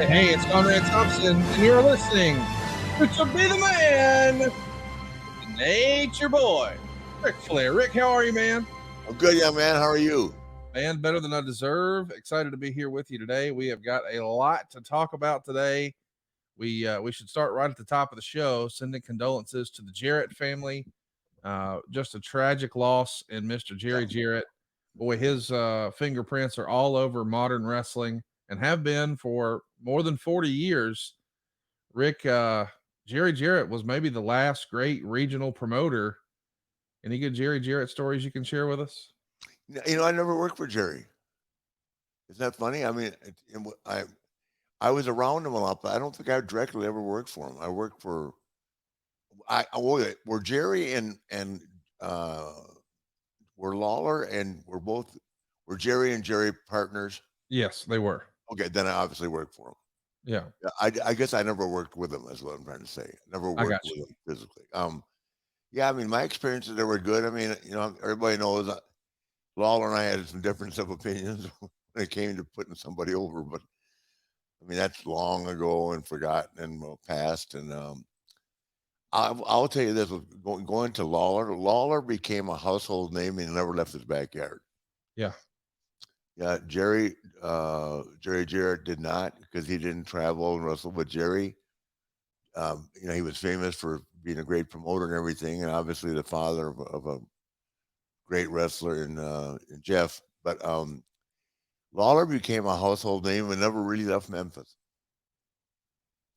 Hey, it's Conrad Thompson, and you're listening to Be the Man, the Nature Boy Ric Flair. Rick, how are you, man? I'm good, young man. How are you? Man, better than I deserve. Excited to be here with you today. We have got a lot to talk about today. We should start right at the top of the show, sending condolences to the Jarrett family. Just a tragic loss in Mr. Jerry Jarrett. Boy, his fingerprints are all over modern wrestling and have been for more than 40 years. Rick, Jerry Jarrett was maybe the last great regional promoter. Any good Jerry Jarrett stories you can share with us? I never worked for Jerry. Isn't that funny? I mean, I was around him a lot, but I don't think I directly ever worked for him. I worked for were Jerry and were Lawler and were Jerry and Jerry partners? Yes, they were. Okay, then I obviously worked for him. Yeah, Yeah, I guess I never worked with him. Is what I'm trying to say. Never I got worked with you. him physically. Yeah, I mean, my experiences there were good. I mean, everybody knows Lawler and I had some difference of opinions when it came to putting somebody over, but I mean that's long ago and forgotten and past. And I'll tell you this: going to Lawler, Lawler became a household name and he never left his backyard. Yeah, Yeah, Jerry Jarrett did not because he didn't travel and wrestle. But Jerry, he was famous for being a great promoter and everything, and obviously the father of a great wrestler in Jeff. But Lawler became a household name and never really left Memphis.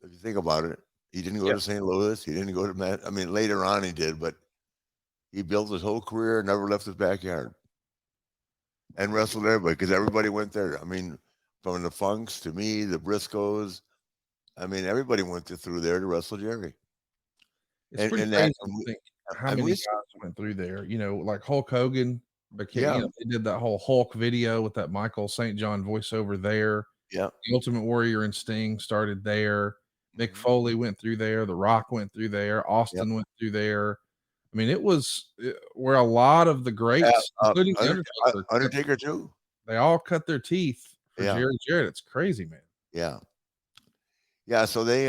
If you think about it, he didn't go yeah. to St. Louis. He didn't go to I mean, later on he did, but he built his whole career, never left his backyard, and wrestled everybody because everybody went there. I mean, from the Funks to me, the Briscoes. I mean, everybody went through there to wrestle Jerry. It's pretty And crazy that, to think how and many we, guys went through there. Like Hulk Hogan became. yeah, They did that whole Hulk video with that Michael St. John voiceover there. yeah. The Ultimate Warrior and Sting started there. Mick Mhm. Foley went through there. The Rock went through there. Yep. Austin went through there. I mean, it was where a lot of the greats, including the Undertaker, Undertaker too. they all cut their teeth for Yeah, Jerry Jarrett. It's crazy, man. yeah, yeah. So they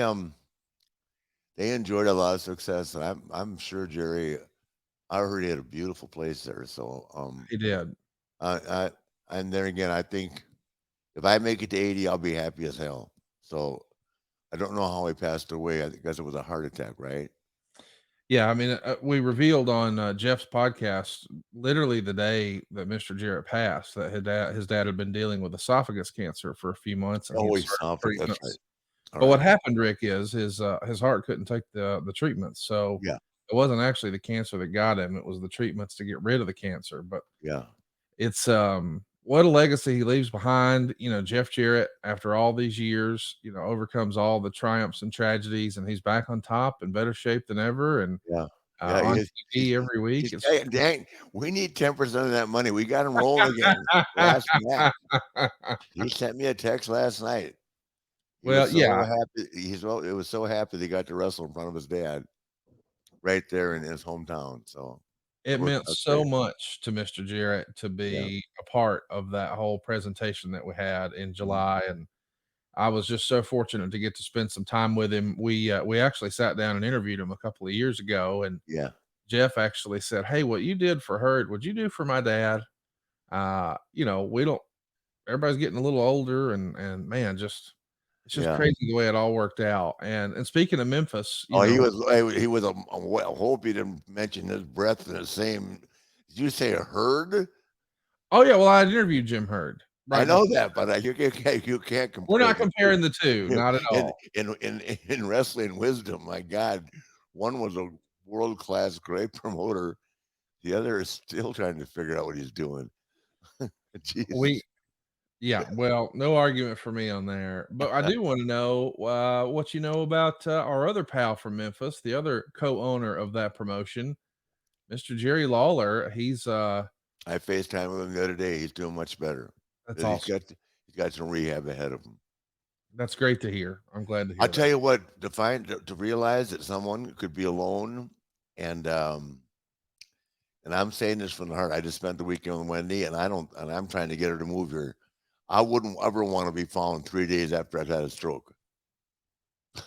enjoyed a lot of success, and I'm sure Jerry. I heard he had a beautiful place there. So He did. I and then again, I think if I make it to 80, I'll be happy as hell. So I don't know how he passed away. I guess it was a heart attack, right? Yeah, I mean, we revealed on Jeff's podcast literally the day that Mr. Jarrett passed that his dad had been dealing with esophagus cancer for a few months, and he Oh, had he started stopped it. That's right. treatments. All But what right. happened, Rick, is his heart couldn't take the treatments, so Yeah, it wasn't actually the cancer that got him; it was the treatments to get rid of the cancer. But yeah, it's what a legacy he leaves behind. Jeff Jarrett, after all these years, overcomes all the triumphs and tragedies, and he's back on top in better shape than ever, and yeah, yeah. on He's, TV every week. It's hey, dang, we need 10% of that money. We got him rolling again. Last match. He sent me a text last night. He was well, so yeah, happy. It was so happy they got to wrestle in front of his dad right there in his hometown. So it it worked meant out so great. much to Mr. Jarrett to Yeah. be a part of that whole presentation that we had in Mhm. July, and I was just so fortunate to get to spend some time with him. We actually sat down and interviewed him a couple of years ago, and Yeah. Jeff actually said, "Hey, what you did for Hurd, would you do for my dad?" We don't. Everybody's getting a little older, and man, it's just Yeah. crazy the way it all worked out. And speaking of Memphis, Oh, he was well, hope he didn't mention his breath in the same. Did you say a herd? oh yeah, well, I interviewed Jim Hurd I right know before. that, but you can't We're compare not the two. comparing the two, not at In all. in wrestling wisdom, my God, one was a world class great promoter. The other is still trying to figure out what he's doing. We Jesus. Yeah, well, no argument for me on there, but I do wanna know, what you know about, our other pal from Memphis, the other co-owner of that promotion, Mr. Jerry Lawler. I FaceTime with him the other day. He's doing much better. That's He's awesome. got some rehab ahead of him. That's great to hear. I'm glad to I'll hear tell that. you what, to realize that someone could be alone and and I'm saying this from the heart. I just spent the weekend with Wendy and I'm trying to get her to move here. I wouldn't ever want to be found 3 days after I'd had a stroke.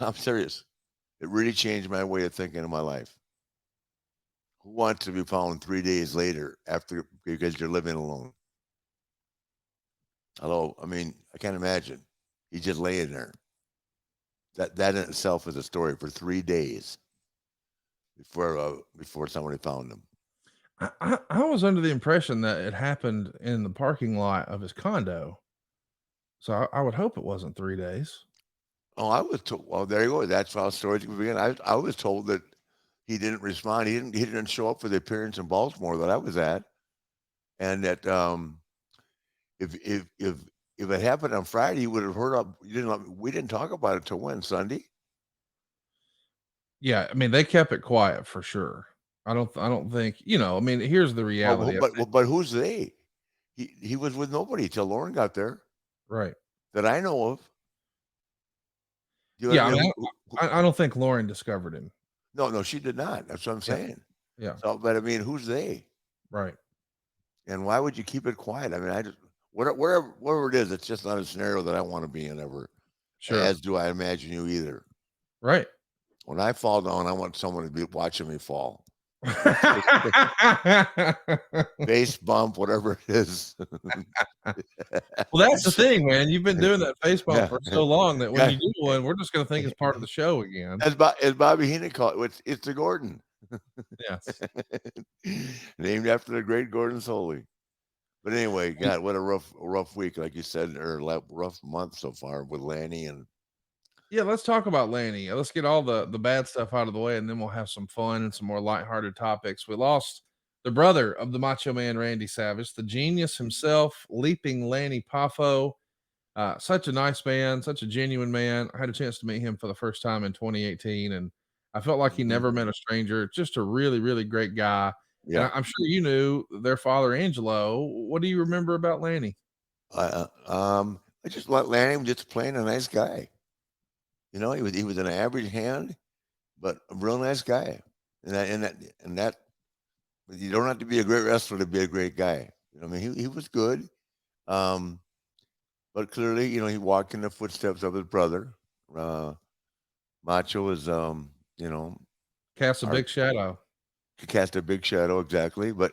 I'm serious. It really changed my way of thinking in my life. Who wants to be found 3 days later after because you're living alone? Hello, I mean, I can't imagine. He's just laying there. That in itself is a story for 3 days before somebody found him. I was under the impression that it happened in the parking lot of his condo. So I would hope it wasn't 3 days. Oh, I was told. Well, there you go. That's how stories begin. I was told that he didn't respond. He didn't show up for the appearance in Baltimore that I was at, and that if if if if it happened on Friday, you would have heard up. You didn't. We didn't talk about it till when Sunday. Yeah, I mean, they kept it quiet for sure. I don't think, I mean, here's the reality of it. But who's they? He was with nobody till Lauren got there Right. that I know of. You know Yeah, what I I mean? mean, I don't think Lauren discovered him. No, she did not. That's what I'm Yeah, saying. yeah, So, but I mean, who's they? right. And why would you keep it quiet? I mean, I just wherever it is, it's just not a scenario that I want to be in ever. Sure. As do I imagine you either. Right. When I fall down, I want someone to be watching me fall. Face bump, whatever it is. Well, that's the thing, man. You've been doing that face bump Yeah. for so long that when Yeah. you do one, we're just gonna think it's part of the show again. As Bobby Heenan called it, it's the Gordon. Yes. Named after the great Gordon Soley. But anyway, God, what a rough week, like you said, or rough month so far with Lanny and Yeah, let's talk about Lanny. Let's get all the bad stuff out of the way, and then we'll have some fun and some more lighthearted topics. We lost the brother of the Macho Man, Randy Savage, the genius himself, leaping Lanny Poffo. Such a nice man, such a genuine man. I had a chance to meet him for the first time in 2018, and I felt like he never met a stranger. Just a really, really great guy. And yeah. I'm sure you knew their father, Angelo. What do you remember about Lanny? I just let Lanny just plain a nice guy. You know, he was an average hand, but a real nice guy. And that you don't have to be a great wrestler to be a great guy. You know, I mean, he was good. Um, but clearly, he walked in the footsteps of his brother. Macho is, Cast a our, big shadow. he cast a big shadow exactly. But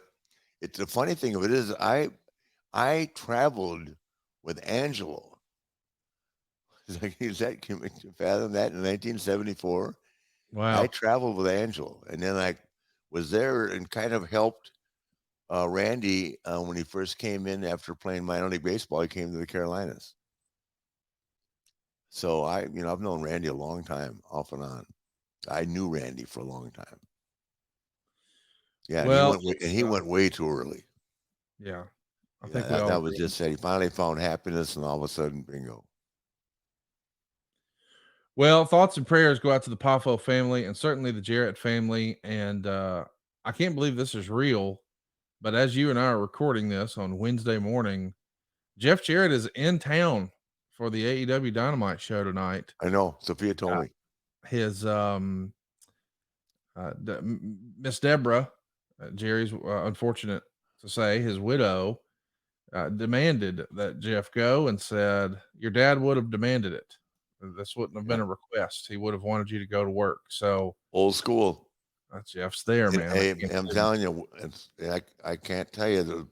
it's the funny thing of it is, I traveled with Angelo. Can you fathom that in 1974? I Wow. traveled with Angelo, and then I was there and kind of helped Randy when he first came in after playing minor league baseball. He came to the Carolinas, so I've known Randy a long time, off and on. I knew Randy for a long time. Yeah, and Well, he went way too early. yeah, I Yeah, think we all that was agree. just said. He finally found happiness, and all of a sudden, bingo. Well, thoughts and prayers go out to the Poffo family and certainly the Jarrett family. And I can't believe this is real, but as you and I are recording this on Wednesday morning, Jeff Jarrett is in town for the AEW Dynamite show tonight. I know. Sophia told me. His Miss Deborah, Jerry's unfortunate to say, his widow, demanded that Jeff go and said, "Your dad would have demanded it. This wouldn't have been Yeah. a request. He would have wanted you to go to work." So Old school. Jeff's there, And, man. hey, I'm telling you, I can't tell you the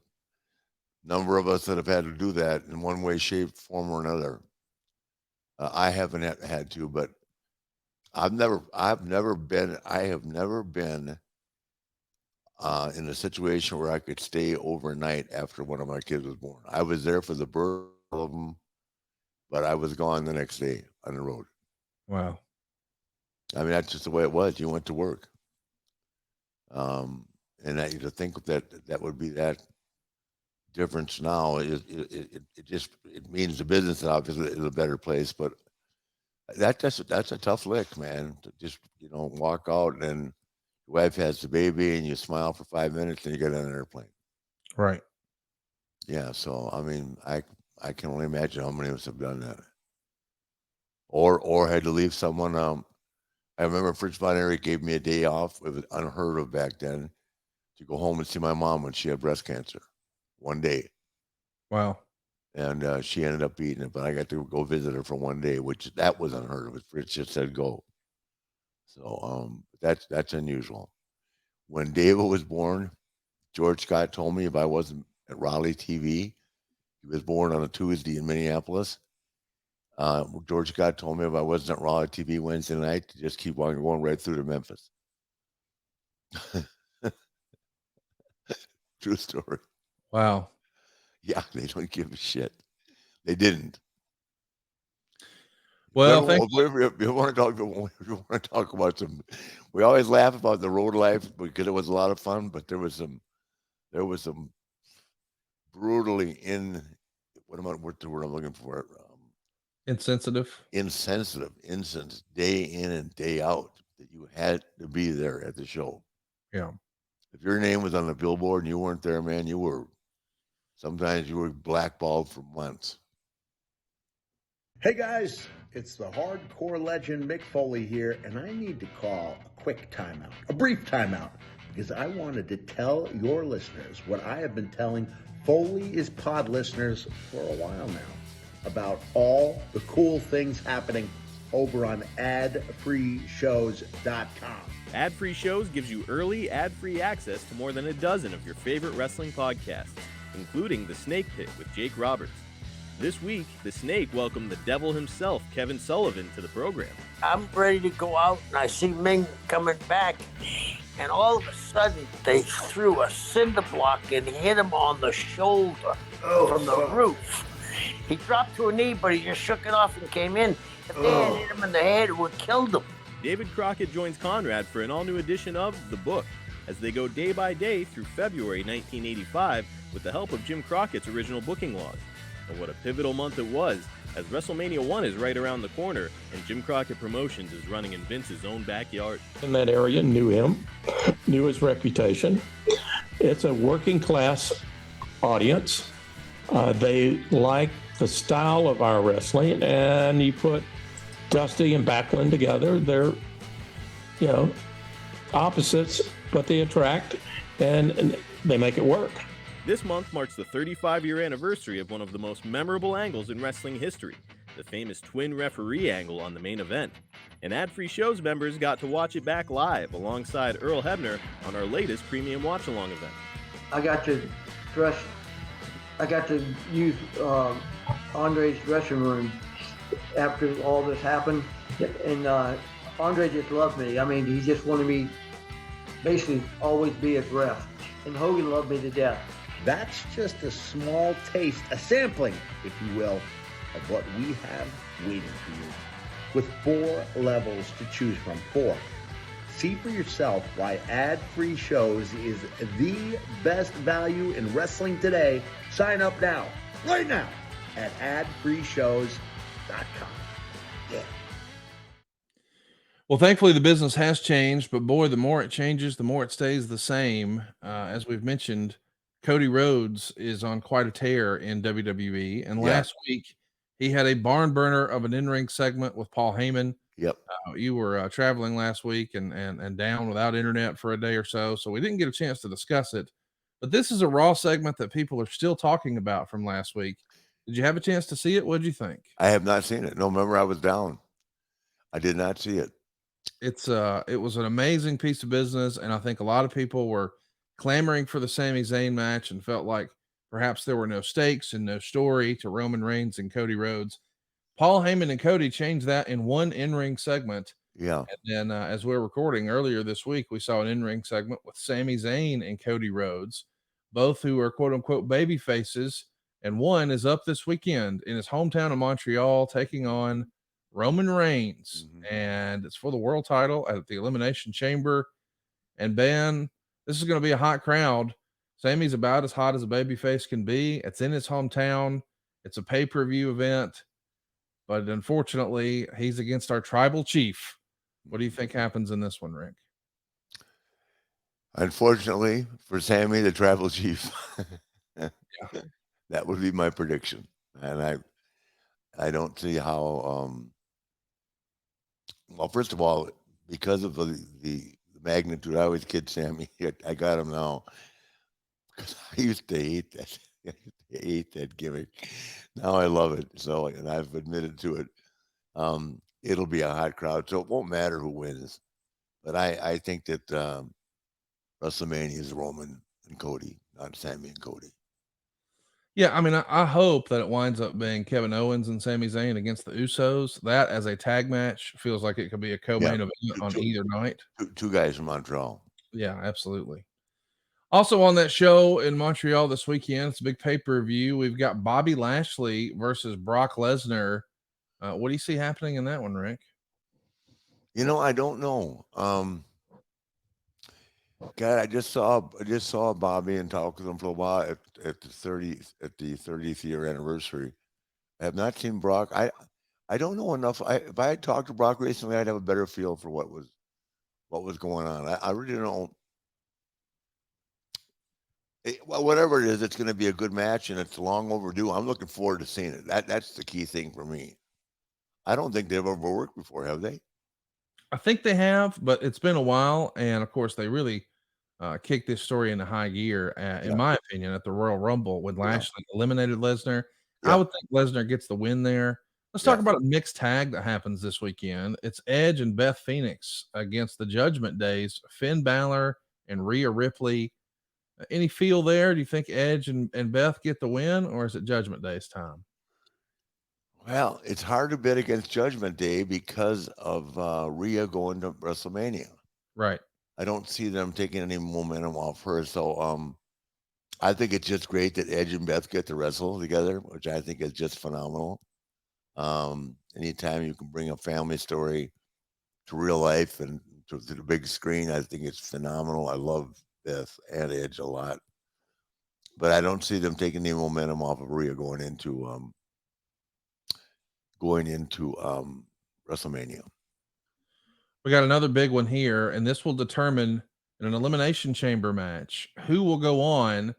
number of us that have had to do that in one way, shape, form, or another. I haven't had to, but I have never been in a situation where I could stay overnight after one of my kids was born. I was there for the birth of them, but I was gone the next day on the road. Wow. I mean, that's just the way it was. You went to work. And to think that would be that difference now, it means the business obviously is a better place, but that's a tough lick, man. To just walk out and then your wife has the baby and you smile for 5 minutes and you get on an airplane. Right. Yeah, so I mean, I can only imagine how many of us have done that, or had to leave someone. I remember Fritz Von Erich gave me a day off. It was unheard of back then to go home and see my mom when she had breast cancer. One day. Wow. and she ended up beating it. But I got to go visit her for one day, which that was unheard of. Fritz just said go. So that's unusual. When David was born, George Scott told me if I wasn't at Raleigh TV, he was born on a Tuesday in Minneapolis. George Scott told me if I wasn't at Raleigh TV Wednesday night, to just keep on going right through to Memphis. True story. Wow. Yeah, they don't give a shit. They didn't. Well, if you want to talk about some, we always laugh about the road life because it was a lot of fun, but there was some brutally what's the word I'm looking for? insensitive Incidents day in and day out that you had to be there at the show. Yeah. If your name was on the billboard and you weren't there, man, sometimes you were blackballed for months. Hey guys, it's the hardcore legend Mick Foley here, and I need to call a quick timeout, a brief timeout, because I wanted to tell your listeners what I have been telling Foley is Pod listeners for a while now about all the cool things happening over on AdFreeShows.com. AdFreeShows gives you early, ad-free access to more than a dozen of your favorite wrestling podcasts, including The Snake Pit with Jake Roberts. This week, The Snake welcomed the devil himself, Kevin Sullivan, to the program. I'm ready to go out, and I see Ming coming back, and all of a sudden, they threw a cinder block and hit him on the shoulder from the roof. He dropped to a knee, but he just shook it off and came in. If they had hit him in the head, it would have killed him. David Crockett joins Conrad for an all-new edition of The Book, as they go day by day through February 1985 with the help of Jim Crockett's original booking log. And what a pivotal month it was, as WrestleMania 1 is right around the corner, and Jim Crockett Promotions is running in Vince's own backyard. In that area, knew him, knew his reputation. It's a working class audience. They like the style of our wrestling, and you put Dusty and Backlund together. They're, opposites, but they attract, and they make it work. This month marks the 35-year anniversary of one of the most memorable angles in wrestling history, the famous twin referee angle on the main event. And Ad-Free Shows members got to watch it back live alongside Earl Hebner on our latest premium watch-along event. I got to use Andre's dressing room after all this happened, and Andre just loved me. I mean, he just wanted me basically always be his ref, and Hogan loved me to death. That's just a small taste, a sampling, if you will, of what we have waiting for you. With 4 levels to choose from. 4. See for yourself why Ad-Free Shows is the best value in wrestling today. Sign up now, right now, at AdFreeShows.com. Yeah. Well, thankfully the business has changed, but boy, the more it changes, the more it stays the same. As we've mentioned, Cody Rhodes is on quite a tear in WWE, and last week he had a barn burner of an in-ring segment with Paul Heyman. Yep. You were traveling last week and down without internet for a day or so we didn't get a chance to discuss it. But this is a Raw segment that people are still talking about from last week. Did you have a chance to see it? What did you think? I have not seen it. No, remember I was down. I did not see it. It was an amazing piece of business, and I think a lot of people were clamoring for the Sami Zayn match and felt like perhaps there were no stakes and no story to Roman Reigns and Cody Rhodes. Paul Heyman and Cody changed that in one in-ring segment. Yeah. And then as we're recording earlier this week, we saw an in-ring segment with Sami Zayn and Cody Rhodes, both who are quote unquote baby faces. And one is up this weekend in his hometown of Montreal, taking on Roman Reigns. And it's for the world title at the Elimination Chamber. And Ben, this is going to be a hot crowd. Sammy's about as hot as a babyface can be. It's in his hometown. It's a pay-per-view event. But unfortunately, he's against our tribal chief. What do you think happens in this one, Rick? Unfortunately for Sammy, the tribal chief, that would be my prediction. And I don't see how, well, first of all, because of the magnitude, I always kid Sammy. I got him now because I used to hate that. hate that gimmick. Now I love it. So, and I've admitted to it. It'll be a hot crowd, so it won't matter who wins. But I think that WrestleMania is Roman and Cody, not Sammy and Cody. Yeah, I mean, I hope that it winds up being Kevin Owens and Sami Zayn against the Usos. That as a tag match feels like it could be a co-main event on either night. Two guys from Montreal. Yeah, absolutely. Also on that show in Montreal this weekend, it's a big pay-per-view. We've got Bobby Lashley versus Brock Lesnar. What do you see happening in that one, Rick? I don't know. God, I just saw Bobby and talked with him for a while at the 30th year anniversary. I have not seen Brock. I don't know enough. If I had talked to Brock recently, I'd have a better feel for what was going on. I really don't. Well, whatever it is, it's going to be a good match, and it's long overdue. I'm looking forward to seeing it. That's the key thing for me. I don't think they've ever worked before, have they? I think they have, but it's been a while, and of course, they really kicked this story into high gear, in my opinion, at the Royal Rumble when Lashley eliminated Lesnar. I would think Lesnar gets the win there. Let's talk about a mixed tag that happens this weekend. It's Edge and Beth Phoenix against the Judgment Days, Finn Balor and Rhea Ripley. Any feel there? Do you think Edge and Beth get the win, or is it Judgment Day's time? Well, it's hard to bet against Judgment Day because of Rhea going to WrestleMania. Right. I don't see them taking any momentum off her. So I think it's just great that Edge and Beth get to wrestle together, which I think is just phenomenal. Anytime you can bring a family story to real life and to the big screen, I think it's phenomenal. I love Beth and Edge a lot. But I don't see them taking any momentum off of Rhea going into WrestleMania. We got another big one here, and this will determine in an Elimination Chamber match who will go on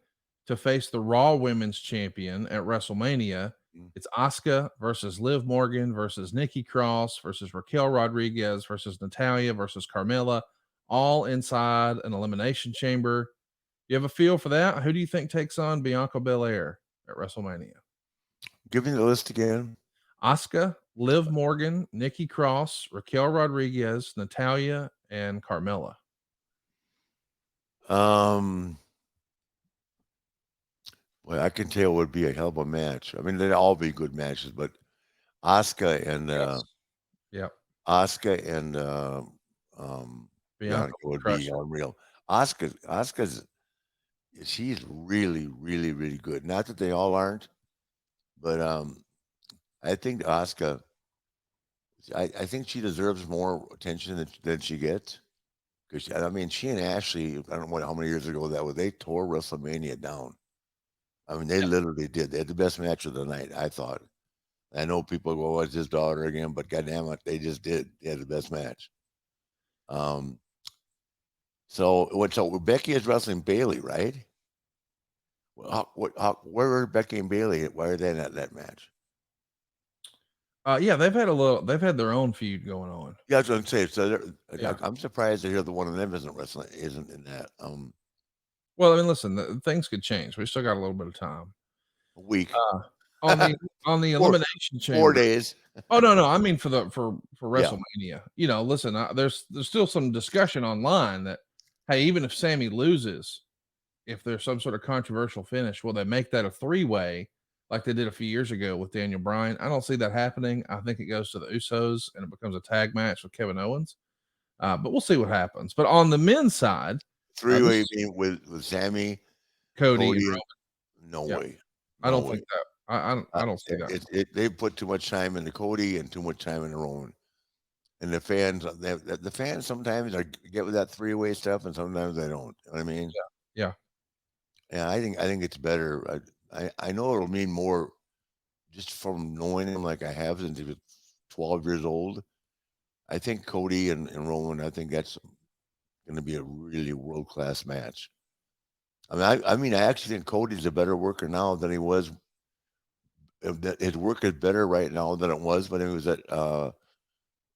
to face the Raw Women's Champion at WrestleMania. It's Asuka versus Liv Morgan versus Nikki Cross versus Raquel Rodriguez versus Natalya versus Carmella, all inside an Elimination Chamber. You have a feel for that? Who do you think takes on Bianca Belair at WrestleMania? Give me the list again. Asuka, Liv Morgan, Nikki Cross, Raquel Rodriguez, Natalya, and Carmella. Well, I can tell it would be a hell of a match. I mean, they'd all be good matches, but Asuka and Asuka and Bianca would be unreal. Asuka's she's really, really, really good. Not that they all aren't, but I think Asuka. I think she deserves more attention than she gets. Because I mean, she and Ashley, I don't know how many years ago that was. They tore WrestleMania down. I mean, they literally did. They had the best match of the night, I thought. I know people go, "Oh, it's his daughter again," but goddamn it, they just did. They had the best match. So Becky is wrestling Bailey, right? Well, where are Becky and Bailey? Why are they in that match? Yeah, they've had their own feud going on. Yeah, that's what I'm saying. So I'm surprised to hear the one of them isn't in that. Well, I mean, listen, things could change. We still got a little bit of time. A week. On the Elimination Chamber. 4 days. Oh no, I mean for WrestleMania. Yeah. Listen, there's still some discussion online that, hey, even if Sammy loses, if there's some sort of controversial finish, will they make that a 3-way like they did a few years ago with Daniel Bryan? I don't see that happening. I think it goes to the Usos and it becomes a tag match with Kevin Owens. But we'll see what happens. But on the men's side, 3-way with Sammy, Cody and Roman. No way. I don't think that. I don't see that. They put too much time into Cody and too much time into Roman. And the fans sometimes get with that 3-way stuff, and sometimes they don't. You know what I mean? Yeah. Yeah, I think it's better. I know it'll mean more just from knowing him like I have since he was 12 years old. I think Cody and Roman, I think that's going to be a really world-class match. I mean, I actually think Cody's a better worker now than he was. His work is better right now than it was when he was at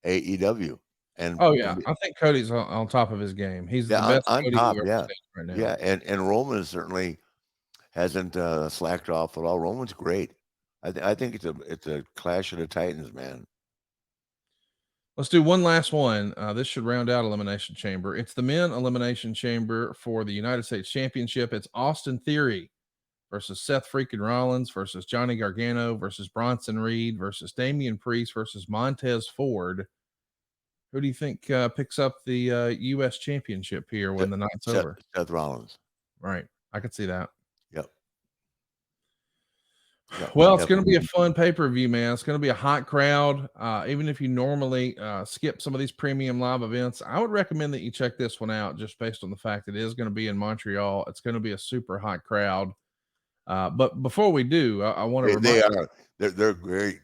AEW. And I think Cody's on top of his game. He's the best on Cody top, we've ever seen right now. Yeah, and Roman is certainly. hasn't slacked off at all. Roman's great. I think it's a clash of the Titans, man. Let's do one last one. This should round out Elimination Chamber. It's the men Elimination Chamber for the United States Championship. It's Austin Theory versus Seth freaking Rollins versus Johnny Gargano versus Bronson Reed versus Damian Priest versus Montez Ford. Who do you think picks up the U.S. Championship here when the night's over? Seth Rollins. Right. I could see that. Yep. Well, it's going to be a fun pay-per-view, man. It's going to be a hot crowd. Even if you normally skip some of these premium live events, I would recommend that you check this one out just based on the fact that it is going to be in Montreal. It's going to be a super hot crowd. But before we do, I want to they're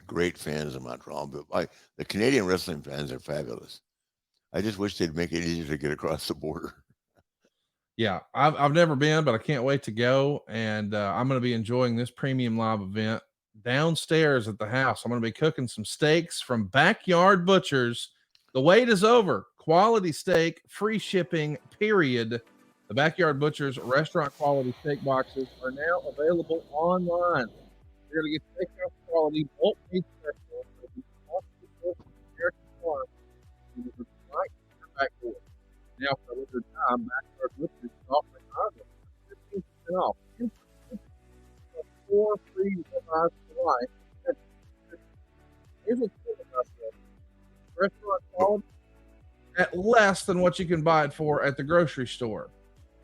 great fans of Montreal, but the Canadian wrestling fans are fabulous. I just wish they'd make it easier to get across the border. Yeah, I've never been, but I can't wait to go. And I'm going to be enjoying this premium live event downstairs at the house. I'm going to be cooking some steaks from Backyard Butchers. The wait is over. Quality steak, free shipping, period. The Backyard Butchers restaurant quality steak boxes are now available online. You're going to get steakhouse quality bulk meat special. Right to your back door. Now, for a limited time, Backyard Butchers is offering 15% off. 4 free ribeyes for life. Here's what's cool about this. Restaurant quality at less than what you can buy it for at the grocery store.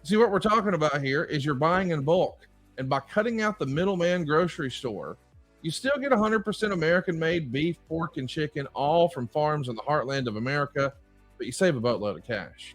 See, what we're talking about here is you're buying in bulk. And by cutting out the middleman grocery store, you still get 100% American-made beef, pork, and chicken, all from farms in the heartland of America, but you save a boatload of cash.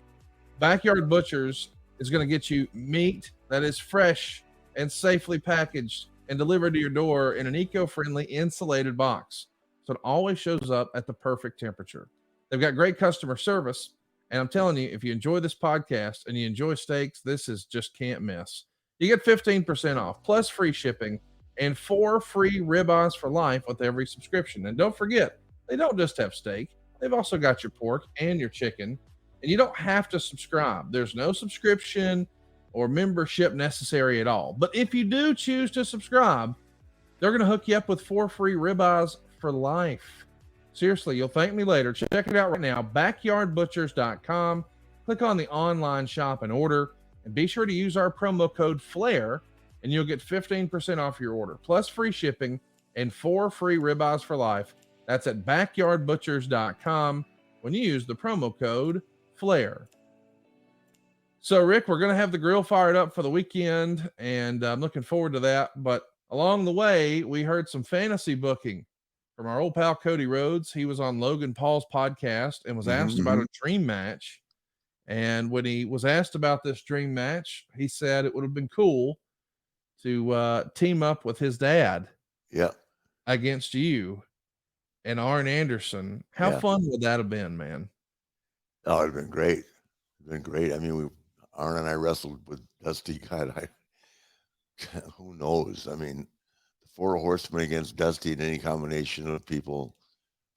Backyard Butchers is going to get you meat that is fresh and safely packaged and delivered to your door in an eco-friendly insulated box. So it always shows up at the perfect temperature. They've got great customer service. And I'm telling you, if you enjoy this podcast and you enjoy steaks, this is just can't miss. You get 15% off plus free shipping and 4 free ribeyes for life with every subscription. And don't forget, they don't just have steak. They've also got your pork and your chicken. And you don't have to subscribe. There's no subscription or membership necessary at all. But if you do choose to subscribe, they're going to hook you up with 4 free ribeyes for life. Seriously, you'll thank me later. Check it out right now, backyardbutchers.com. Click on the online shop and order, and be sure to use our promo code FLAIR, and you'll get 15% off your order, plus free shipping and 4 free ribeyes for life. That's at backyardbutchers.com when you use the promo code FLAIR. So, Rick, we're going to have the grill fired up for the weekend, and I'm looking forward to that. But along the way, we heard some fantasy booking from our old pal Cody Rhodes. He was on Logan Paul's podcast and was asked about a dream match. And when he was asked about this dream match, he said it would have been cool to team up with his dad against you and Arn Anderson. How fun would that have been, man? Oh, it'd been great. It'd been great. I mean, Arn and I wrestled with Dusty. God, who knows? I mean, 4 horsemen against Dusty in any combination of people,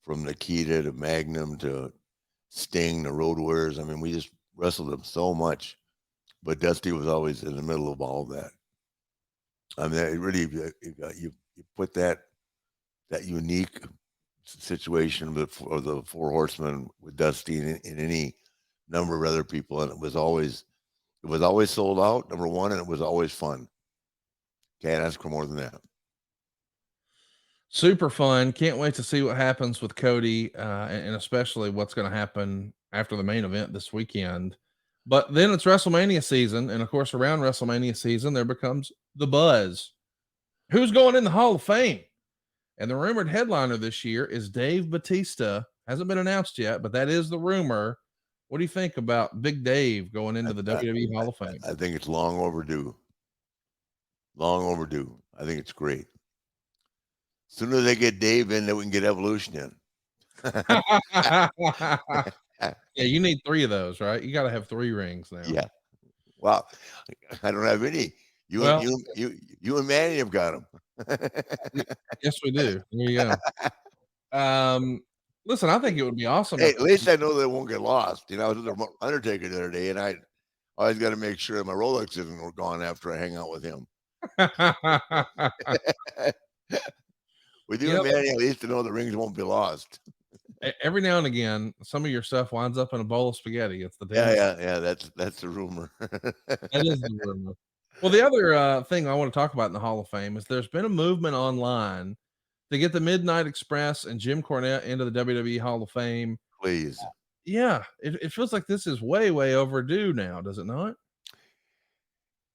from Nikita to Magnum to Sting to Road Warriors. I mean, we just wrestled them so much, but Dusty was always in the middle of all of that. I mean, it really, you put that unique situation of the 4 horsemen with Dusty and any number of other people, and it was always sold out, number one, and it was always fun. Can't ask for more than that. Super fun. Can't wait to see what happens with Cody, and especially what's going to happen after the main event this weekend. But then it's WrestleMania season, and of course, around WrestleMania season, there becomes the buzz. Who's going in the Hall of Fame? And the rumored headliner this year is Dave Bautista. Hasn't been announced yet, but that is the rumor. What do you think about Big Dave going into the WWE Hall of Fame? I think it's long overdue. Long overdue. I think it's great. Sooner as they get Dave in, then we can get Evolution in. Yeah, you need 3 of those, right? You got to have 3 rings now. Yeah. Well, I don't have any. You and Manny have got them. Yes, we do. There you go. Listen, I think it would be awesome. Hey, at least I know they won't get lost. You know, I was with Undertaker the other day, and I always got to make sure my Rolex isn't gone after I hang out with him. With you and Manny, at least to know the rings won't be lost. Every now and again, some of your stuff winds up in a bowl of spaghetti. It's the Yeah. That's the rumor. That is the rumor. Well, the other thing I want to talk about in the Hall of Fame is there's been a movement online to get the Midnight Express and Jim Cornette into the WWE Hall of Fame. Please. Yeah, it feels like this is way, way overdue now, does it not?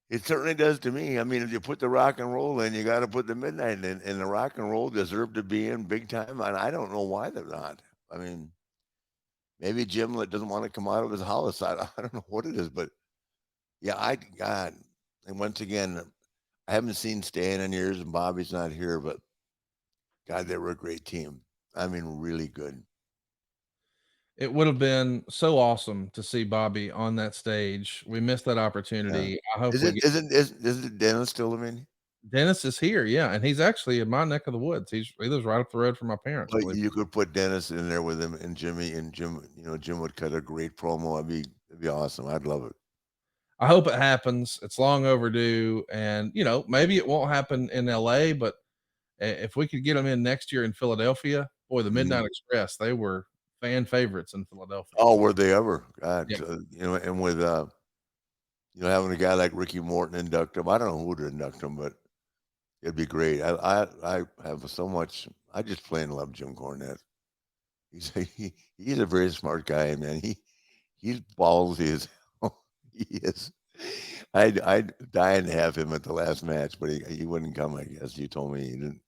It certainly does to me. I mean, if you put the rock and roll in, you got to put the midnight in, and the rock and roll deserve to be in big time. And I don't know why they're not. I mean, maybe Jim doesn't want to come out of his house. I don't know what it is, but yeah, God. And once again, I haven't seen Stan in years, and Bobby's not here, but God, they were a great team. I mean, really good. It would have been so awesome to see Bobby on that stage. We missed that opportunity. Yeah. I hope Isn't Dennis still living? Dennis is here, yeah, and he's actually in my neck of the woods. He lives right up the road from my parents. But you could put Dennis in there with him and Jimmy, and Jim. Jim would cut a great promo. It'd be awesome. I'd love it. I hope it happens. It's long overdue, and maybe it won't happen in LA, but if we could get them in next year in Philadelphia, boy, the Midnight Express, they were fan favorites in Philadelphia. Oh, were they ever? God, yeah. And with having a guy like Ricky Morton induct him, I don't know who to induct him, but it'd be great. I have so much. I just plain love Jim Cornette. He's a very smart guy, man. He's ballsy. He is. I'd die to have him at the last match, but he wouldn't come. I guess you told me he didn't.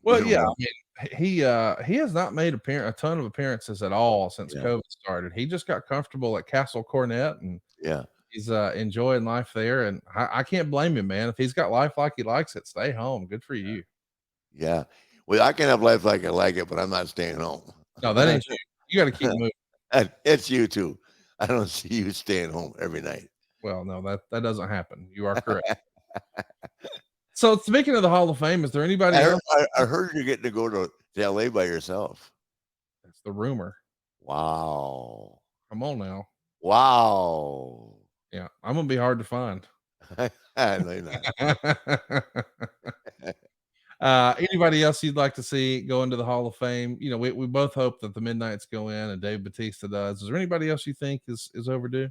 Well, yeah, I mean, he has not made a ton of appearances at all since COVID started. He just got comfortable at Castle Cornette, and he's enjoying life there. And I can't blame him, man. If he's got life like he likes it, stay home. Good for you. Yeah. Well, I can have life like I like it, but I'm not staying home. No, that ain't you. You got to keep moving. It's you too. I don't see you staying home every night. Well, no, that doesn't happen. You are correct. So speaking of the Hall of Fame, is there anybody else? I heard you're getting to go to LA by yourself. That's the rumor. Wow. Come on now. Wow. Yeah, I'm gonna be hard to find. Anybody else you'd like to see go into the Hall of Fame? We both hope that the Midnights go in and Dave Bautista does. Is there anybody else you think is overdue?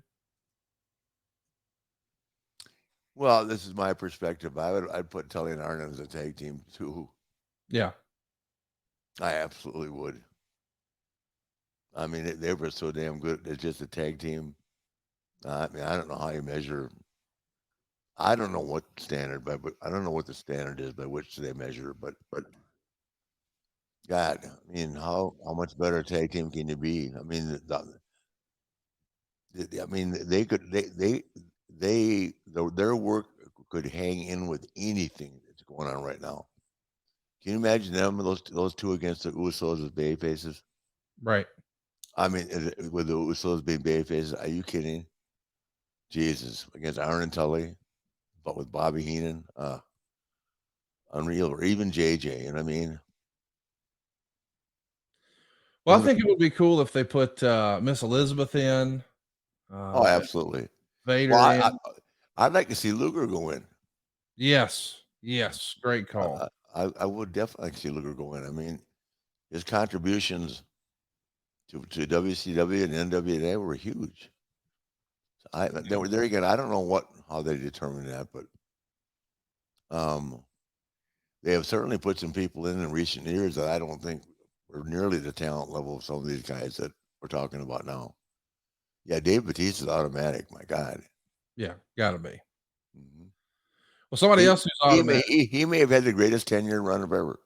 Well, this is my perspective. I'd put Tully and Arn as a tag team too. Yeah, I absolutely would. I mean, they were so damn good. It's just a tag team. I mean, I don't know how you measure. I don't know what standard, but I don't know what the standard is by which they measure. But God, I mean, how much better a tag team can you be? I mean, their work could hang in with anything that's going on right now. Can you imagine them, those two against the Usos as baby faces? right. I mean, with the Usos being baby faces, are you kidding? Jesus, against Arn and Tully, but with Bobby Heenan, unreal, or even JJ. You know what I mean? Well, I think it would be cool if they put Miss Elizabeth in. Oh, absolutely. Vader well, I'd like to see Luger go in. Yes, great call. I would definitely like to see Luger go in. I mean, his contributions to WCW and NWA were huge. They were there again. I don't know how they determined that, but they have certainly put some people in recent years that I don't think were nearly the talent level of some of these guys that we're talking about now. Yeah, Dave Bautista's automatic. My God. Yeah, gotta be. Mm-hmm. Well, somebody else who's automatic. He may have had the greatest 10-year run of ever.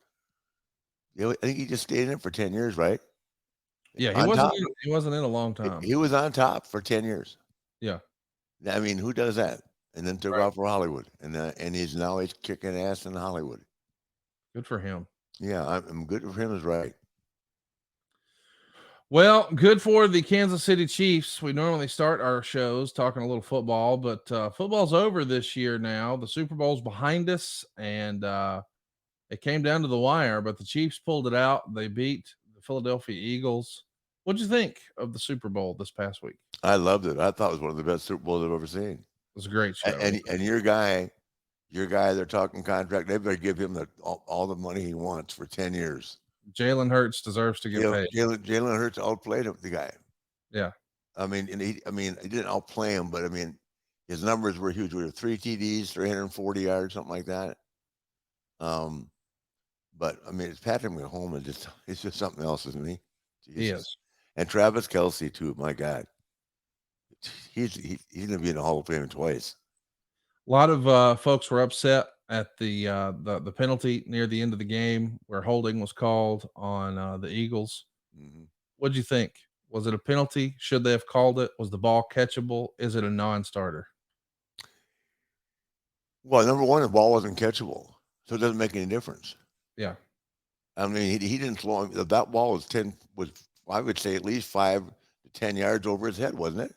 I think he just stayed in it for 10 years, right? Yeah, he wasn't in a long time. He was on top for 10 years. Yeah. I mean, who does that? And then took off for Hollywood, and he's kicking ass in Hollywood. Good for him. Yeah, I'm good for him. Is right. Well, good for the Kansas City Chiefs. We normally start our shows talking a little football, but football's over this year now. The Super Bowl's behind us, and it came down to the wire, but the Chiefs pulled it out. They beat the Philadelphia Eagles. What'd you think of the Super Bowl this past week? I loved it. I thought it was one of the best Super Bowls I've ever seen. It was a great show. And your guy, your guy, they're talking contract. They better give him all the money he wants for 10 years. Jalen Hurts deserves to get paid. Jalen Hurts outplayed the guy. Yeah. I mean, he didn't outplay him, but I mean, his numbers were huge. We were 3 TDs, 340 yards, something like that. But I mean, it's Patrick Mahomes. It's just something else, isn't he? Jesus. He is. And Travis Kelce too. My God, he's gonna be in the Hall of Fame twice. A lot of folks were upset at the penalty near the end of the game where holding was called on the Eagles. Mm-hmm. What'd you think? Was it a penalty? Should they have called it? Was the ball catchable? Is it a non-starter? Well, number one, the ball wasn't catchable, so it doesn't make any difference. Yeah. I mean, he didn't throw him. That ball was I would say at least 5 to 10 yards over his head, wasn't it?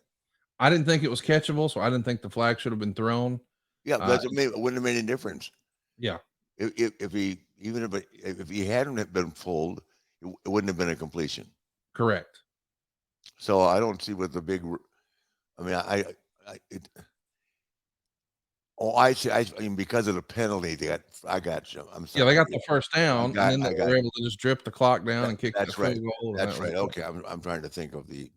I didn't think it was catchable, so I didn't think the flag should have been thrown. Yeah, it wouldn't have made any difference. Yeah. If he hadn't been pulled, it wouldn't have been a completion. Correct. So I don't see what the big. I mean, I mean, because of the penalty, I got you. I'm sorry. Yeah, they got the first down, and then they were able to just drip the clock down and kick the field goal. That's right. Okay, I'm trying to think of the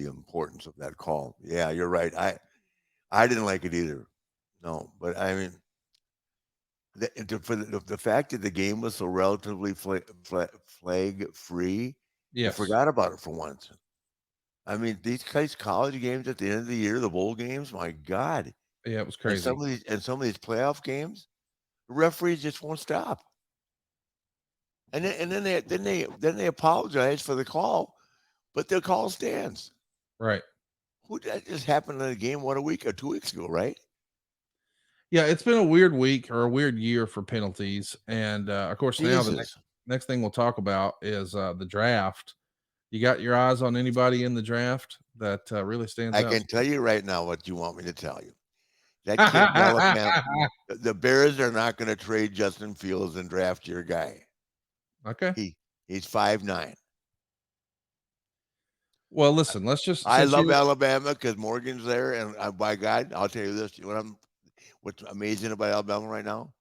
importance of that call. Yeah, you're right. I didn't like it either. No, but I mean, the fact that the game was so relatively flag free, yeah, I forgot about it for once. I mean, these guys' college games at the end of the year, the bowl games, my God. Yeah, it was crazy. And some of these playoff games, the referees just won't stop. And then they apologize for the call, but the call stands. Right. That just happened in a game 1 week or 2 weeks ago, right? Yeah, it's been a weird week or a weird year for penalties, and of course now the next thing we'll talk about is the draft. You got your eyes on anybody in the draft that really stands out? I can tell you right now what you want me to tell you. That kid in Alabama, the Bears are not going to trade Justin Fields and draft your guy. Okay. He's 5'9". Well, listen, let's just. I love Alabama because Morgan's there, and by God, I'll tell you this: what's amazing about Alabama right now?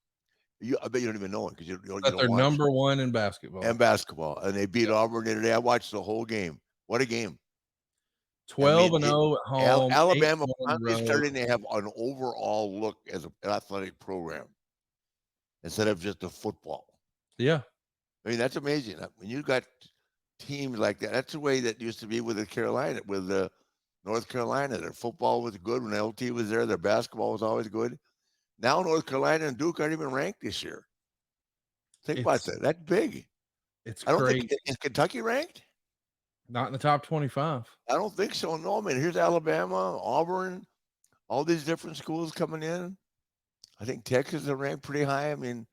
I bet you don't even know it because you don't they're number one in basketball. And they beat Auburn today. I watched the whole game. What a game! 12-0 at home. Alabama finally starting to have an overall look as an athletic program instead of just a football. Yeah, I mean that's amazing. When you got teams like that, that's the way that used to be with North Carolina. Their football was good when LT was there. Their basketball was always good. Now North Carolina and Duke aren't even ranked this year. Think about that. That's big. I don't think is Kentucky ranked? Not in the top 25. I don't think so. No, man. Here's Alabama, Auburn, all these different schools coming in. I think Texas is ranked pretty high. I mean,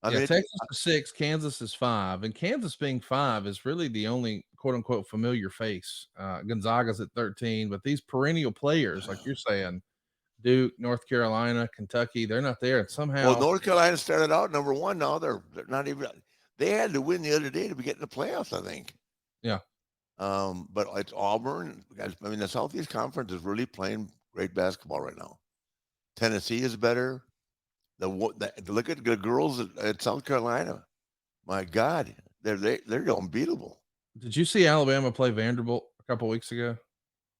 Texas is 6, Kansas is 5, and Kansas being 5 is really the only quote unquote familiar face. Gonzaga's at 13, but these perennial players, like you're saying, Duke, North Carolina, Kentucky, they're not there. And somehow, well, North Carolina started out number 1. Now they're not even. They had to win the other day to be getting the playoffs, I think. Yeah. But it's Auburn. I mean, the Southeast Conference is really playing great basketball right now. Tennessee is better. Look at the girls at South Carolina. My God, they're unbeatable. Did you see Alabama play Vanderbilt a couple weeks ago?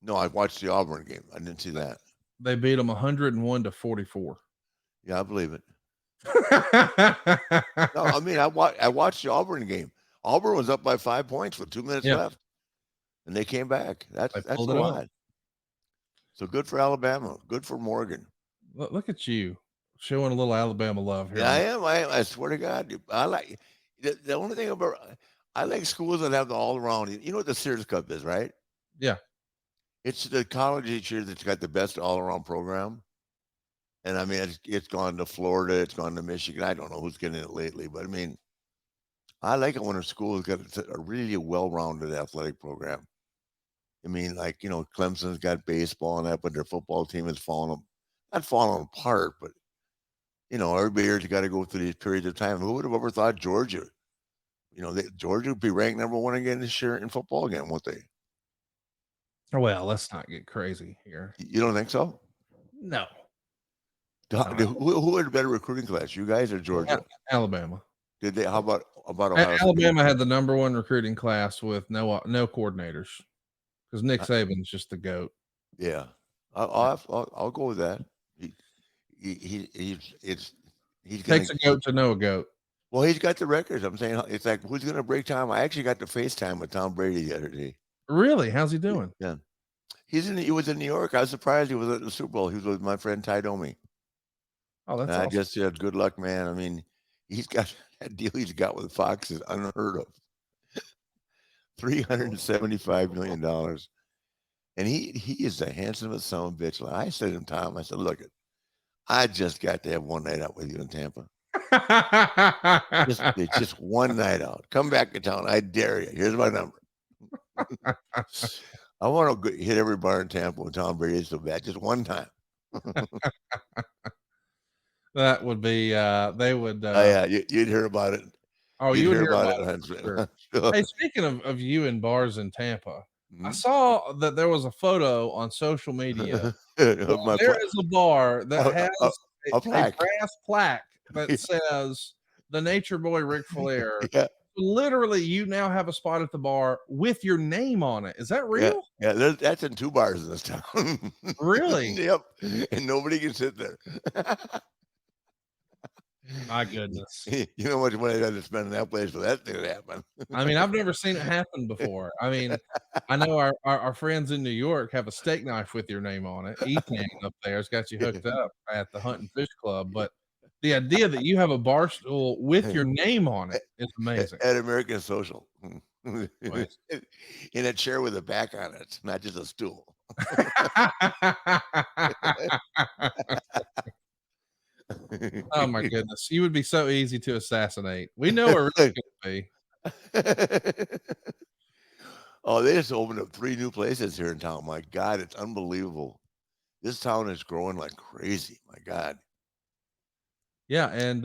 No, I watched the Auburn game. I didn't see that. They beat them 101-44. Yeah, I believe it. No, I mean, I watched the Auburn game. Auburn was up by 5 points with 2 minutes left, and they came back. That's a lot. So good for Alabama. Good for Morgan. Look at you showing a little Alabama love here. Yeah, I am. I swear to God, I like the only thing about I like schools that have the all around. You know what the Sears Cup is, right? Yeah. It's the college each year that's got the best all around program. And I mean, it's gone to Florida, it's gone to Michigan. I don't know who's getting it lately, but I mean, I like it when a school has got a really well-rounded athletic program. I mean, like, you know, Clemson's got baseball and that, but their football team is not falling apart, but, you know, every year you got to go through these periods of time. Who would have ever thought Georgia, you know, Georgia would be ranked number 1 again this year in football again, won't they? Well, let's not get crazy here. You don't think so? No. Who had a better recruiting class, you guys or Georgia? Alabama. Did they? How about Ohio State? Alabama had the #1 recruiting class with no coordinators because Nick Saban's just the GOAT. Yeah, I'll go with that. He's Takes a goat to know a goat. Well, he's got the records. I'm saying it's like, who's going to break time? I actually got to FaceTime with Tom Brady the other day. Really? How's he doing? Yeah, he was in New York. I was surprised he was at the Super Bowl. He was with my friend Ty Domi. Oh, that's and awesome. I just said, good luck, man. I mean, he's got that deal he's got with Fox is unheard of. $375 million. And he is the handsomest son of a bitch. Like I said to him, Tom, I said, look, I just got to have one night out with you in Tampa. just one night out. Come back to town. I dare you. Here's my number. I want to hit every bar in Tampa with Tom Brady so bad. Just one time. That would be, they would. Oh, yeah. You'd hear about it. Oh, you would hear about it. Huntsville. Sure. Hey, speaking of you in bars in Tampa, I saw that there was a photo on social media. There is a bar that has a brass plaque that says the Nature Boy Ric Flair. Yeah. Literally, you now have a spot at the bar with your name on it. Is that real? Yeah, that's in 2 bars in this town. Really? Yep. And nobody can sit there. My goodness. You know how much money I had to spend in that place for that thing to happen. I mean, I've never seen it happen before. I mean, I know our friends in New York have a steak knife with your name on it. Ethan up there has got you hooked up at the Hunt and Fish Club, but the idea that you have a bar stool with your name on it is amazing. At American Social. In a chair with a back on it, not just a stool. Oh my goodness. You would be so easy to assassinate. We know where Rick's gonna be. Oh, they just opened up 3 new places here in town. My God, it's unbelievable. This town is growing like crazy. My God. Yeah, and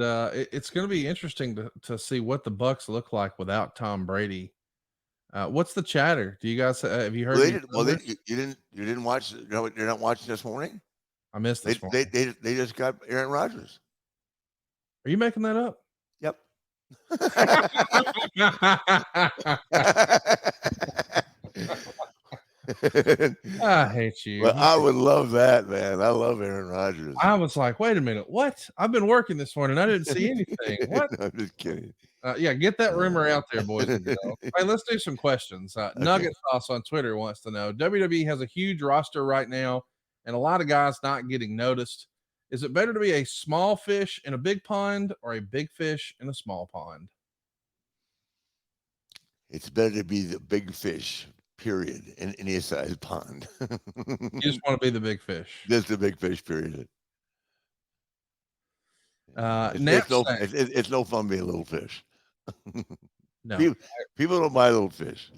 it's going to be interesting to see what the Bucks look like without Tom Brady. What's the chatter? Do you guys have you heard? You didn't watch? You're not watching this morning. I missed this morning. They just got Aaron Rodgers. Are you making that up? Yep. I hate you. Well, I would love that, man. I love Aaron Rodgers. I was like, wait a minute, what? I've been working this morning. I didn't see anything. What? No, I'm just kidding. Yeah, get that rumor out there, boys and girls. Hey, let's do some questions. Nugget Sauce on Twitter wants to know: WWE has a huge roster right now, and a lot of guys not getting noticed. Is it better to be a small fish in a big pond or a big fish in a small pond? It's better to be the big fish, period, in any size pond. You just want to be the big fish. Just the big fish, period. It's no fun being a little fish. No, people don't buy little fish.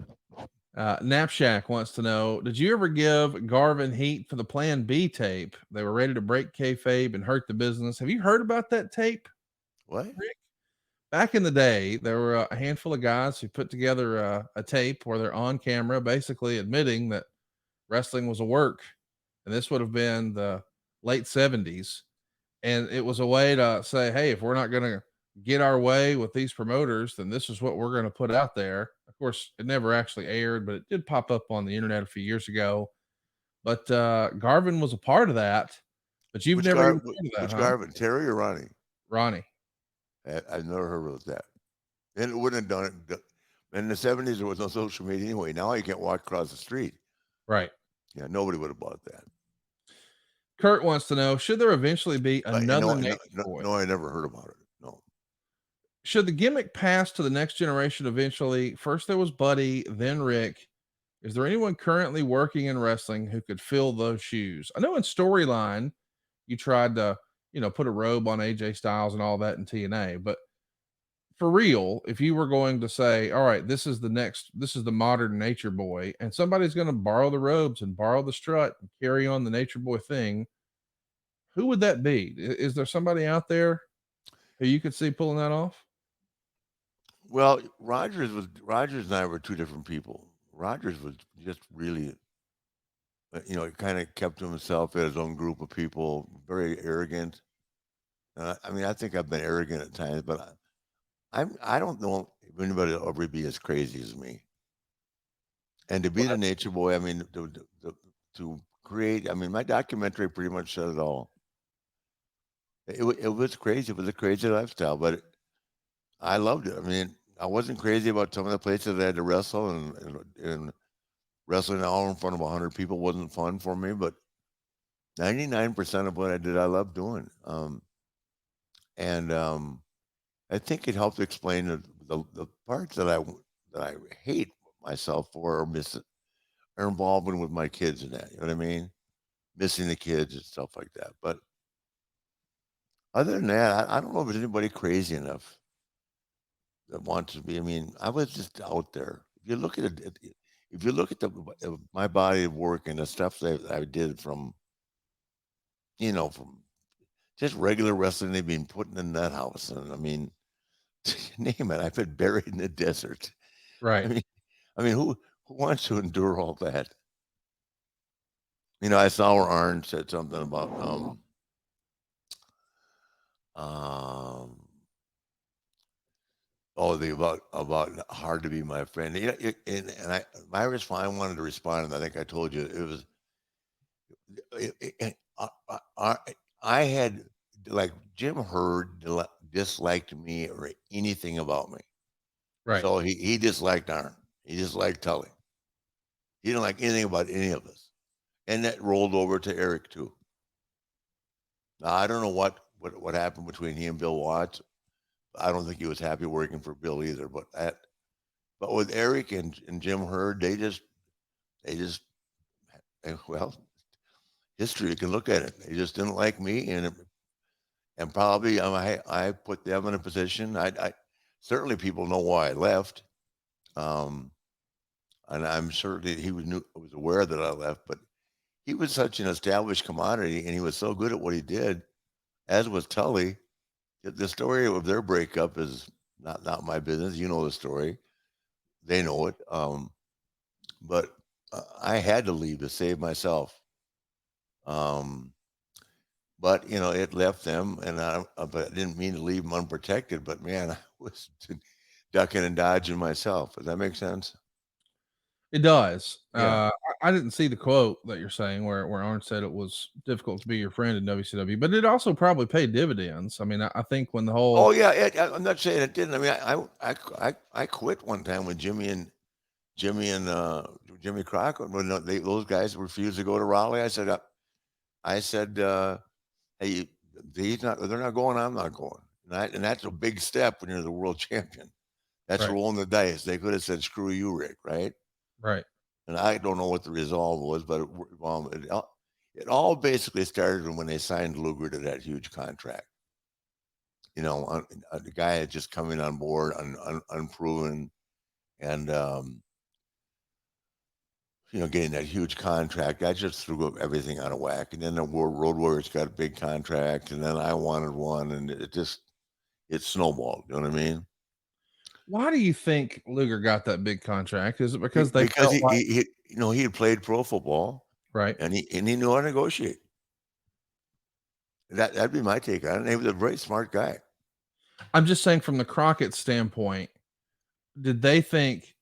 Knapshack wants to know: did you ever give Garvin heat for the Plan B tape? They were ready to break kayfabe and hurt the business. Have you heard about that tape? What? Rick? Back in the day, there were a handful of guys who put together a tape where they're on camera, basically admitting that wrestling was a work, and this would have been the late 70s. And it was a way to say, hey, if we're not going to get our way with these promoters, then this is what we're going to put out there. Of course, it never actually aired, but it did pop up on the internet a few years ago. But Garvin was a part of that. But you've never heard of that, which huh? Garvin, Terry or Ronnie? Ronnie. I've never heard of that. And it wouldn't have done it. In the 70s, there was no social media anyway. Now you can't walk across the street. Right. Yeah, nobody would have bought that. Kurt wants to know: should there eventually be another Nature Boy? No, I never heard about it. No. Should the gimmick pass to the next generation eventually? First there was Buddy, then Rick. Is there anyone currently working in wrestling who could fill those shoes? I know in Storyline, you tried to, put a robe on AJ Styles and all that in TNA, but for real, if you were going to say, all right, this is the modern Nature Boy, and somebody's going to borrow the robes and borrow the strut and carry on the Nature Boy thing, who would that be? Is there somebody out there who you could see pulling that off? Well, Rogers and I were 2 different people. Rogers was just really, kind of kept to himself, had his own group of people, very arrogant. I mean, I think I've been arrogant at times, but I don't know if anybody will ever be as crazy as me. And to be the Nature Boy, I mean, to create, I mean, my documentary pretty much said it all. It was crazy. It was a crazy lifestyle, but I loved it. I mean, I wasn't crazy about some of the places I had to wrestle, and wrestling an hour in front of 100 people wasn't fun for me, but 99% of what I did, I loved doing. And I think it helped explain the parts that I hate myself for, or or involvement with my kids in that. You know what I mean? Missing the kids and stuff like that. But other than that, I don't know if there's anybody crazy enough that wants to be. I mean, I was just out there. If you look at it, if you look at my body of work and the stuff that I did from, from just regular wrestling, they've been putting in that house, and I mean, name it. I've been buried in the desert. Right. I mean, who wants to endure all that? I saw where Arn said something about about hard to be my friend. My response, I wanted to respond, and I think I told you it was. I had, like, Jim Herd disliked me or anything about me. Right. So he disliked Arn. He disliked Tully. He didn't like anything about any of us. And that rolled over to Eric too. Now, I don't know what happened between he and Bill Watts. I don't think he was happy working for Bill either. But with Eric and Jim Herd, they just well, history, you can look at it. They just didn't like me, and probably I put them in a position. I certainly, people know why I left. And I'm certainly he was aware that I left, but he was such an established commodity, and he was so good at what he did, as was Tully. The story of their breakup is not my business. You know the story. They know it. But I had to leave to save myself. But it left them, and but I didn't mean to leave them unprotected. But man, I was ducking and dodging myself. Does that make sense? It does. Yeah. I didn't see the quote that you're saying where Arn said it was difficult to be your friend in WCW, but it also probably paid dividends. I mean, I think when the whole Oh yeah, I'm not saying it didn't. I mean, I quit one time with Jimmy and Jimmy Crockett when those guys refused to go to Raleigh. I said, hey, they're not going. I'm not going. And that's a big step when you're the world champion. That's Right. rolling the dice. They could have said, "Screw you, Rick," right? Right. And I don't know what the resolve was, but it all basically started when they signed Luger to that huge contract. The guy had just coming on board, unproven, and getting that huge contract. I just threw everything out of whack. And then the Road Warriors got a big contract, and then I wanted one, and it snowballed. You know what I mean? Why do you think Luger got that big contract? Is it because they Because felt like he had played pro football, right? and he knew how to negotiate. That'd be my take on it. He was a very smart guy. I'm just saying from the Crockett standpoint, did they think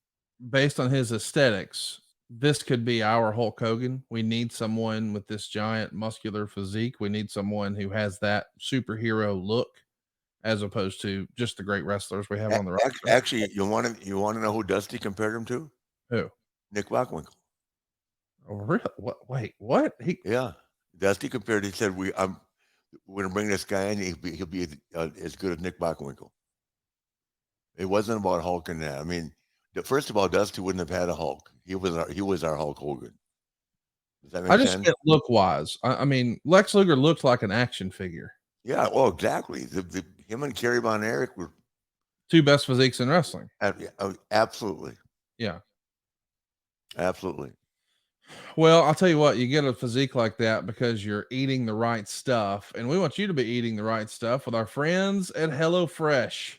based on his aesthetics, this could be our Hulk Hogan? We need someone with this giant muscular physique. We need someone who has that superhero look as opposed to just the great wrestlers we have on the roster. Actually, you want to know who Dusty compared him to? Who? Nick Bockwinkel. Oh, really? What? Wait, what? Yeah, Dusty compared. He said, we're going to bring this guy in. He'll be as good as Nick Bockwinkel. It wasn't about Hulk and that. I mean, first of all, Dusty wouldn't have had a Hulk. He was our Hulk Hogan. Does that make I just sense? get look wise. I mean, Lex Luger looked like an action figure. Yeah. Well, exactly. Him and Kerry Von Erich were Two best physiques in wrestling. Absolutely. Yeah. Absolutely. Well, I'll tell you what, you get a physique like that because you're eating the right stuff. And we want you to be eating the right stuff with our friends at HelloFresh.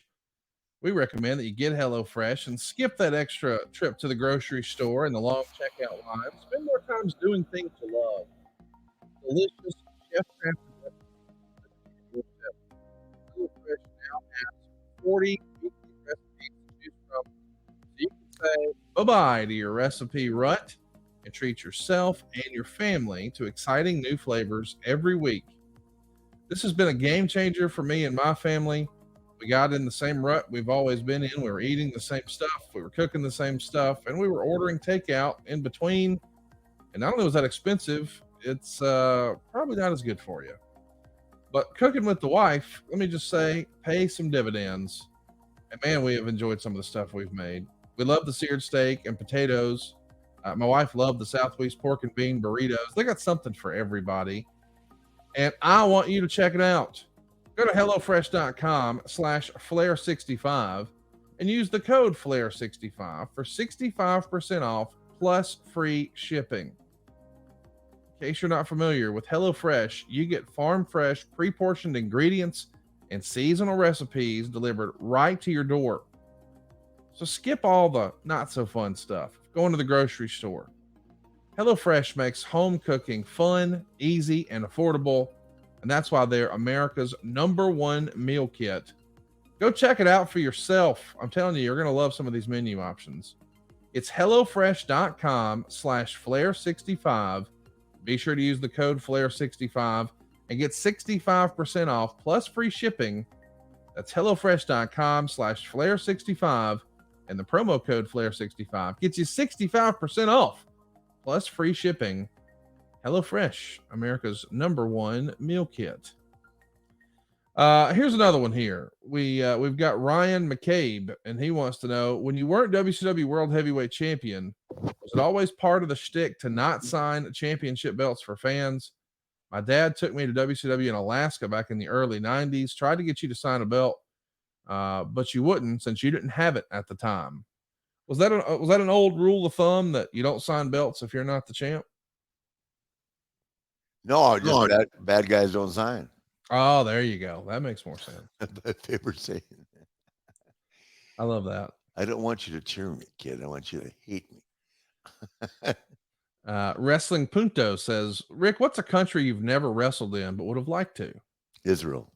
We recommend that you get HelloFresh and skip that extra trip to the grocery store and the long checkout line. Spend more time doing things you love. Delicious chef crafted recipes. 40 recipes to choose from. So you can say bye-bye to your recipe rut and treat yourself and your family to exciting new flavors every week. This has been a game changer for me and my family. We got in the same rut we've always been in. We were eating the same stuff, we were cooking the same stuff, and we were ordering takeout in between. And not only was that expensive, it's probably not as good for you. But cooking with the wife, let me just say, pay some dividends. And man, we have enjoyed some of the stuff we've made. We love the seared steak and potatoes. My wife loved the Southwest pork and bean burritos. They got something for everybody. And I want you to check it out. Go to HelloFresh.com/Flair65 and use the code Flair65 for 65% off plus free shipping. In case you're not familiar with HelloFresh, you get farm fresh, pre-portioned ingredients and seasonal recipes delivered right to your door. So skip all the not so fun stuff. Going to the grocery store. HelloFresh makes home cooking fun, easy, and affordable. And that's why they're America's #1 meal kit. Go check it out for yourself. I'm telling you, you're going to love some of these menu options. It's HelloFresh.com/Flair65. Be sure to use the code Flair65 and get 65% off plus free shipping. That's HelloFresh.com/Flair65. And the promo code Flair65 gets you 65% off plus free shipping. HelloFresh, America's #1 meal kit. Here's another one here. We've got Ryan McCabe, and he wants to know, when you weren't WCW World Heavyweight Champion, was it always part of the shtick to not sign championship belts for fans? My dad took me to WCW in Alaska back in the early 90s, tried to get you to sign a belt, but you wouldn't since you didn't have it at the time. Was that an old rule of thumb that you don't sign belts if you're not the champ? No, just bad guys don't sign. Oh, there you go. That makes more sense. They were saying. I love that. I don't want you to cheer me, kid. I want you to hate me. Wrestling Punto says, Rick, what's a country you've never wrestled in but would have liked to? Israel.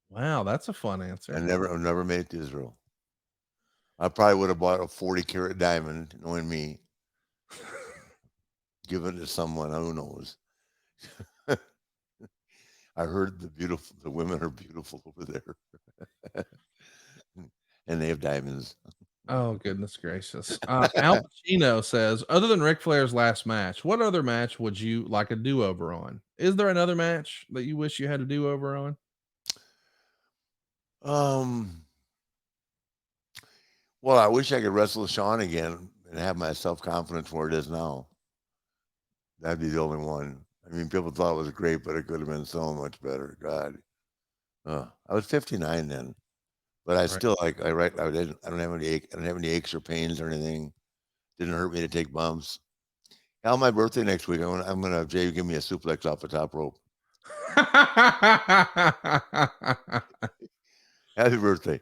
Wow, that's a fun answer. I've never made it to Israel. I probably would have bought a 40-carat diamond, knowing me. Given it to someone, who knows? I heard the women are beautiful over there. And they have diamonds. Oh, goodness gracious. Al Pacino says, other than Ric Flair's last match, what other match would you like a do-over on? Is there another match that you wish you had a do-over on? Well, I wish I could wrestle Shawn again and have my self-confidence where it is now. That'd be the only one. I mean, people thought it was great, but it could have been so much better. God, I was 59 then, but I still I don't have any aches or pains or anything. Didn't hurt me to take bumps. Hell, my birthday next week. I'm gonna have Jay give me a suplex off the top rope. Happy birthday.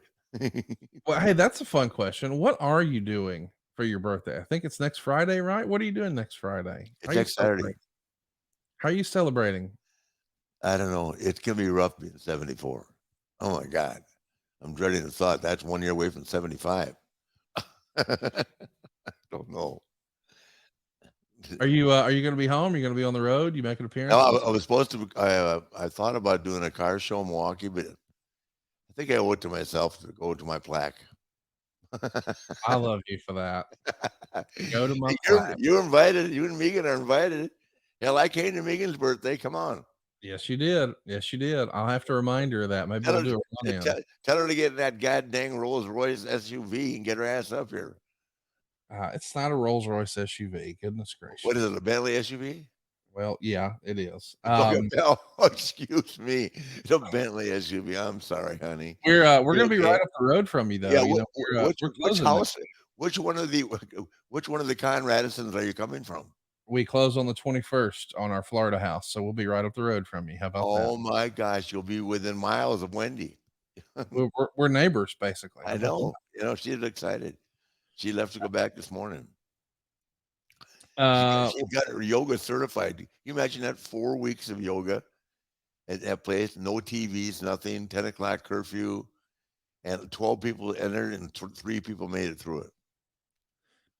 Well, hey, that's a fun question. What are you doing for your birthday? I think it's next Friday, right? What are you doing next Friday? It's next Saturday. How are you celebrating? I don't know. It's gonna be rough being 74. Oh my God, I'm dreading the thought that's 1 year away from 75. I don't know. Are you going to be home? Are you going to be on the road? You make an appearance? No, I was supposed to. I thought about doing a car show in Milwaukee, but I think I owe it to myself to go to my plaque. I love you for that. Go to my plaque. You're invited. You and Megan are invited. Hell, I came to Megan's birthday. Come on. Yes, you did. Yes, you did. I'll have to remind her of that. Maybe I'll do it. Tell her to get in that goddamn Rolls Royce SUV and get her ass up here. It's not a Rolls Royce SUV. Goodness gracious. What is it? A Bentley SUV? Well, yeah, it is. Excuse me. It's a Bentley SUV. I'm sorry, honey. We're going to be right up the road from you, though. Yeah, which house? Which one of the Conradisons are you coming from? We close on the 21st on our Florida house, so we'll be right up the road from you. How about that? Oh my gosh, you'll be within miles of Wendy. we're neighbors, basically. I know. You know, she's excited. She left to go back this morning. She got her yoga certified. Can you imagine that? 4 weeks of yoga at that place, no TVs, nothing, 10 o'clock curfew. and 12 people entered, and 3 people made it through it.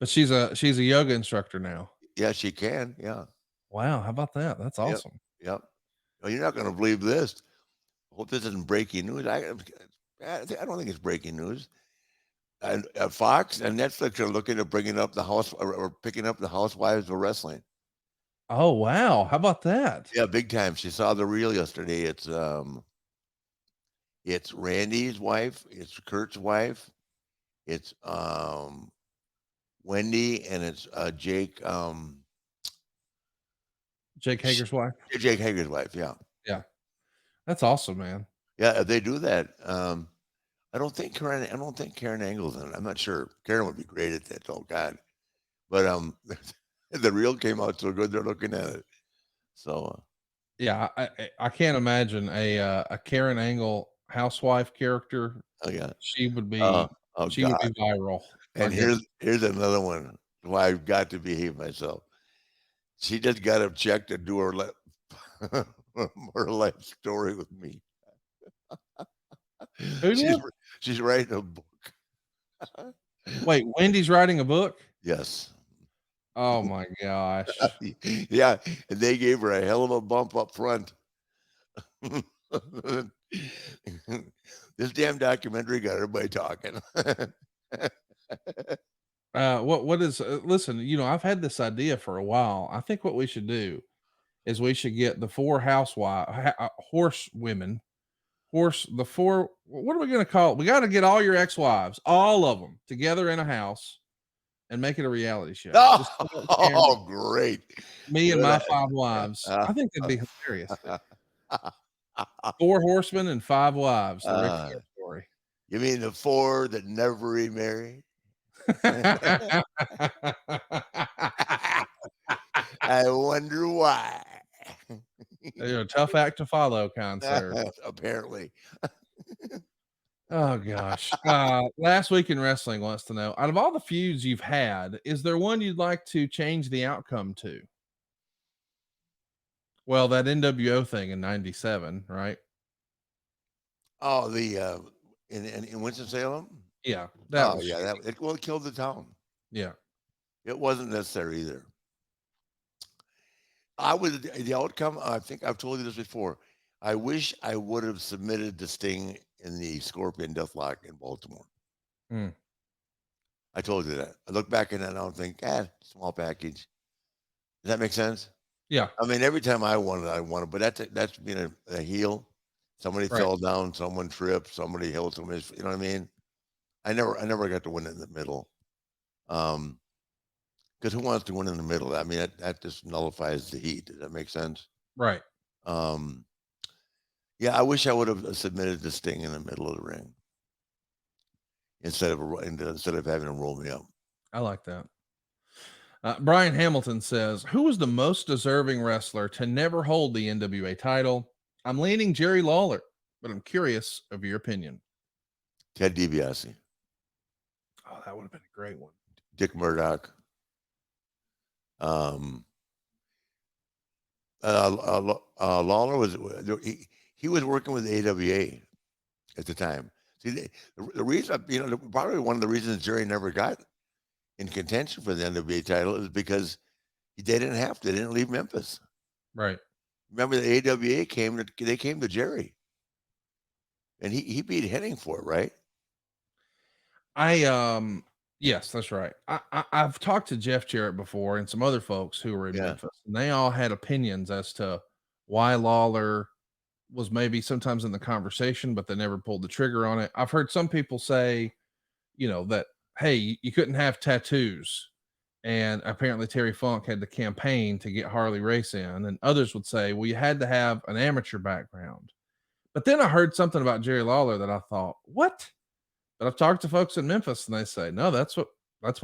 But she's a yoga instructor now. Yeah, she can. Yeah. Wow, how about that? That's Yep. awesome. Yep. Oh, you're not going to believe this. Hope this isn't breaking news. I don't think it's breaking news. And Fox and Netflix are looking at bringing up the house or picking up the Housewives of Wrestling. Oh wow, how about that? Yeah, big time. She saw the reel yesterday. It's Randy's wife. It's Kurt's wife. It's Wendy, and it's Jake. Jake Hager's wife. Jake Hager's wife. Yeah. Yeah, that's awesome, man. Yeah, if they do that. I don't think Karen Angle's in it. I'm not sure. Karen would be great at that. Oh God. But the reel came out so good they're looking at it. So Yeah, I can't imagine a Karen Angle housewife character. oh yeah. She would be Oh she would God. be viral. And here's another one why I've got to behave myself. She just got him checked to do her life story with me. She's writing a book. Wait, Wendy's writing a book? Yes. Oh my gosh. Yeah, and they gave her a hell of a bump up front. This damn documentary got everybody talking. What is listen, I've had this idea for a while. I think what we should do is we should get the 4 horsewomen, the 4, what are we going to call it? We got to get all your ex-wives, all of them together in a house and make it a reality show. Oh, great. Me and my 5 wives. I think that'd be hilarious. 4 horsemen and 5 wives. The Ric Flair story. You mean the 4 that never remarried? I wonder why. You're a tough act to follow, sir. Apparently. Oh gosh. Last Week in Wrestling wants to know, out of all the feuds you've had, is there one you'd like to change the outcome to? Well, that NWO thing in 97, right? Oh, the in Winston-Salem? Yeah. It killed the town. Yeah. It wasn't necessary either. The outcome, I think I've told you this before. I wish I would have submitted to Sting in the Scorpion Deathlock in Baltimore. I told you that. I look back at that now and think, small package. Does that make sense? Yeah. I mean, every time I won it, but that's being a heel. Somebody fell down, someone tripped, somebody held somebody. You know what I mean? I never got to win in the middle. Because who wants to win in the middle? I mean, that just nullifies the heat. Does that make sense? Right. Yeah, I wish I would have submitted to Sting in the middle of the ring instead of having to roll me up. I like that. Brian Hamilton says, who was the most deserving wrestler to never hold the NWA title? I'm leaning Jerry Lawler, but I'm curious of your opinion. Ted DiBiase. Oh, that would have been a great one. Dick Murdoch. Lawler was he was working with the AWA at the time. See, the reason, probably one of the reasons Jerry never got in contention for the NWA title is because they didn't have to. They didn't leave Memphis. Right. Remember the AWA came to Jerry, and he beat Henning for it, right? Yes, that's right. I've talked to Jeff Jarrett before and some other folks who were in Memphis, and they all had opinions as to why Lawler was maybe sometimes in the conversation, but they never pulled the trigger on it. I've heard some people say, that, hey, you couldn't have tattoos. And apparently Terry Funk had the campaign to get Harley Race in. And others would say, well, you had to have an amateur background. But then I heard something about Jerry Lawler that I thought, what? But I've talked to folks in Memphis and they say, no, that's what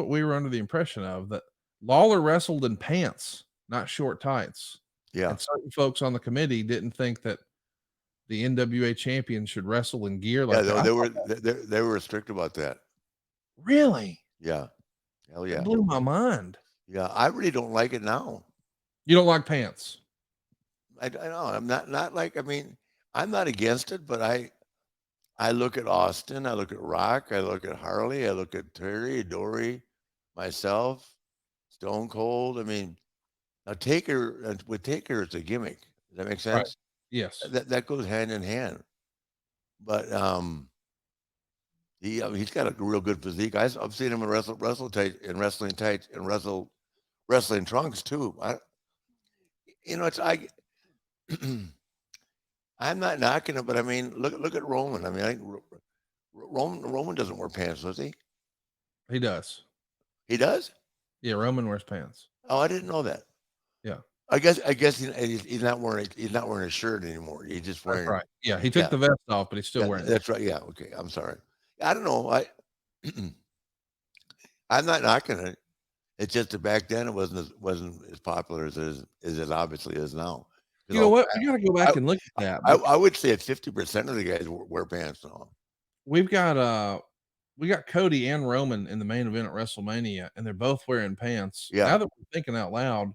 we were under the impression of, that Lawler wrestled in pants, not short tights. Yeah. And certain folks on the committee didn't think that the NWA champion should wrestle in gear like that. They were strict about that. Really? Yeah. Hell yeah. It blew my mind. Yeah. I really don't like it now. You don't like pants? I know. I'm not like, I mean, I'm not against it, but I look at Austin, I look at Rock, I look at Harley, I look at Terry, Dory, myself, Stone Cold. I mean, now Taker, with Taker, it's a gimmick. Does that make Right. sense? Yes. That goes hand in hand. But he's got a real good physique. I've seen him in wrestling tights and wrestling trunks too. It's I'm not knocking it, but I mean, look at Roman. I mean, I think Roman doesn't wear pants, does he? He does. He does? Yeah, Roman wears pants. Oh, I didn't know that. Yeah. I guess he's not wearing a shirt anymore. He's just wearing. That's right. Yeah, he took the vest off, but he's still wearing it. That's right. Yeah. Okay. I'm sorry. I don't know. I'm not knocking it. It's just that back then it wasn't as popular as it obviously is now. You know what? You got to go back and look at that. I would say 50% of the guys wear pants now. We got Cody and Roman in the main event at WrestleMania, and they're both wearing pants. Yeah. Now that we're thinking out loud,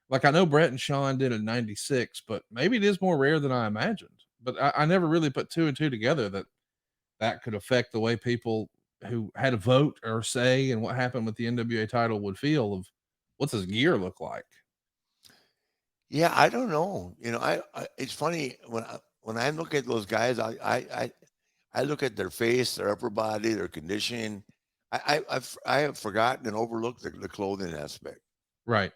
like I know Brett and Sean did in '96, but maybe it is more rare than I imagined. But I never really put two and two together that could affect the way people who had a vote or say and what happened with the NWA title would feel of what's his gear look like. Yeah, I don't know. It's funny when I look at those guys, I look at their face, their upper body, their conditioning. I have forgotten and overlooked the clothing aspect. Right.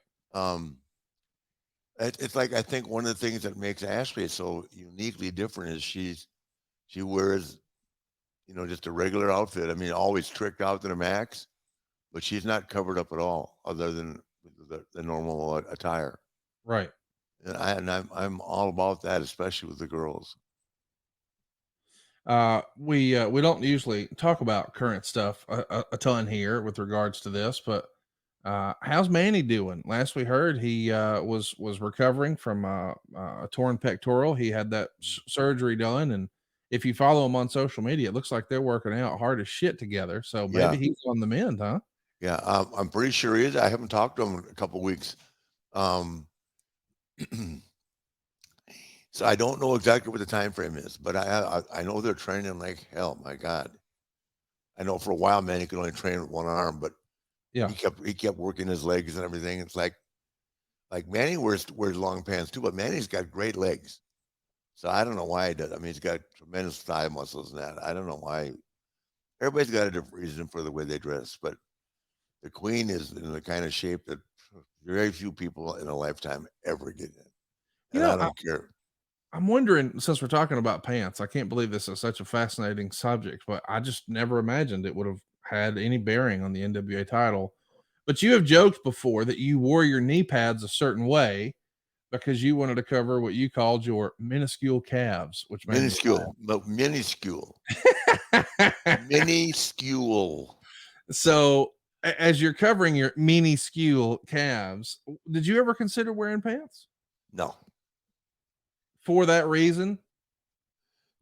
It's like I think one of the things that makes Ashley so uniquely different is she wears, just a regular outfit. I mean, always tricked out to the max, but she's not covered up at all, other than the normal attire. Right. And I'm all about that, especially with the girls. We don't usually talk about current stuff a ton here with regards to this, but how's Manny doing? Last we heard, he was recovering from a torn pectoral. He had that surgery done, and if you follow him on social media, it looks like they're working out hard as shit together. So maybe he's on the mend, huh? Yeah, I'm pretty sure he is. I haven't talked to him in a couple of weeks. So I don't know exactly what the time frame is, but I know they're training like hell. My God, I know for a while, man, he could only train with one arm, but yeah, he kept working his legs and everything. It's like Manny wears long pants too, but Manny's got great legs. So I don't know why he does. I mean, he's got tremendous thigh muscles and that. I don't know why. Everybody's got a different reason for the way they dress, but the Queen is in the kind of shape that very few people in a lifetime ever get in. And I don't care. I'm wondering, since we're talking about pants, I can't believe this is such a fascinating subject, but I just never imagined it would have had any bearing on the NWA title. But you have joked before that you wore your knee pads a certain way because you wanted to cover what you called your minuscule calves, which minuscule. So as you're covering your minuscule calves, did you ever consider wearing pants? No. For that reason?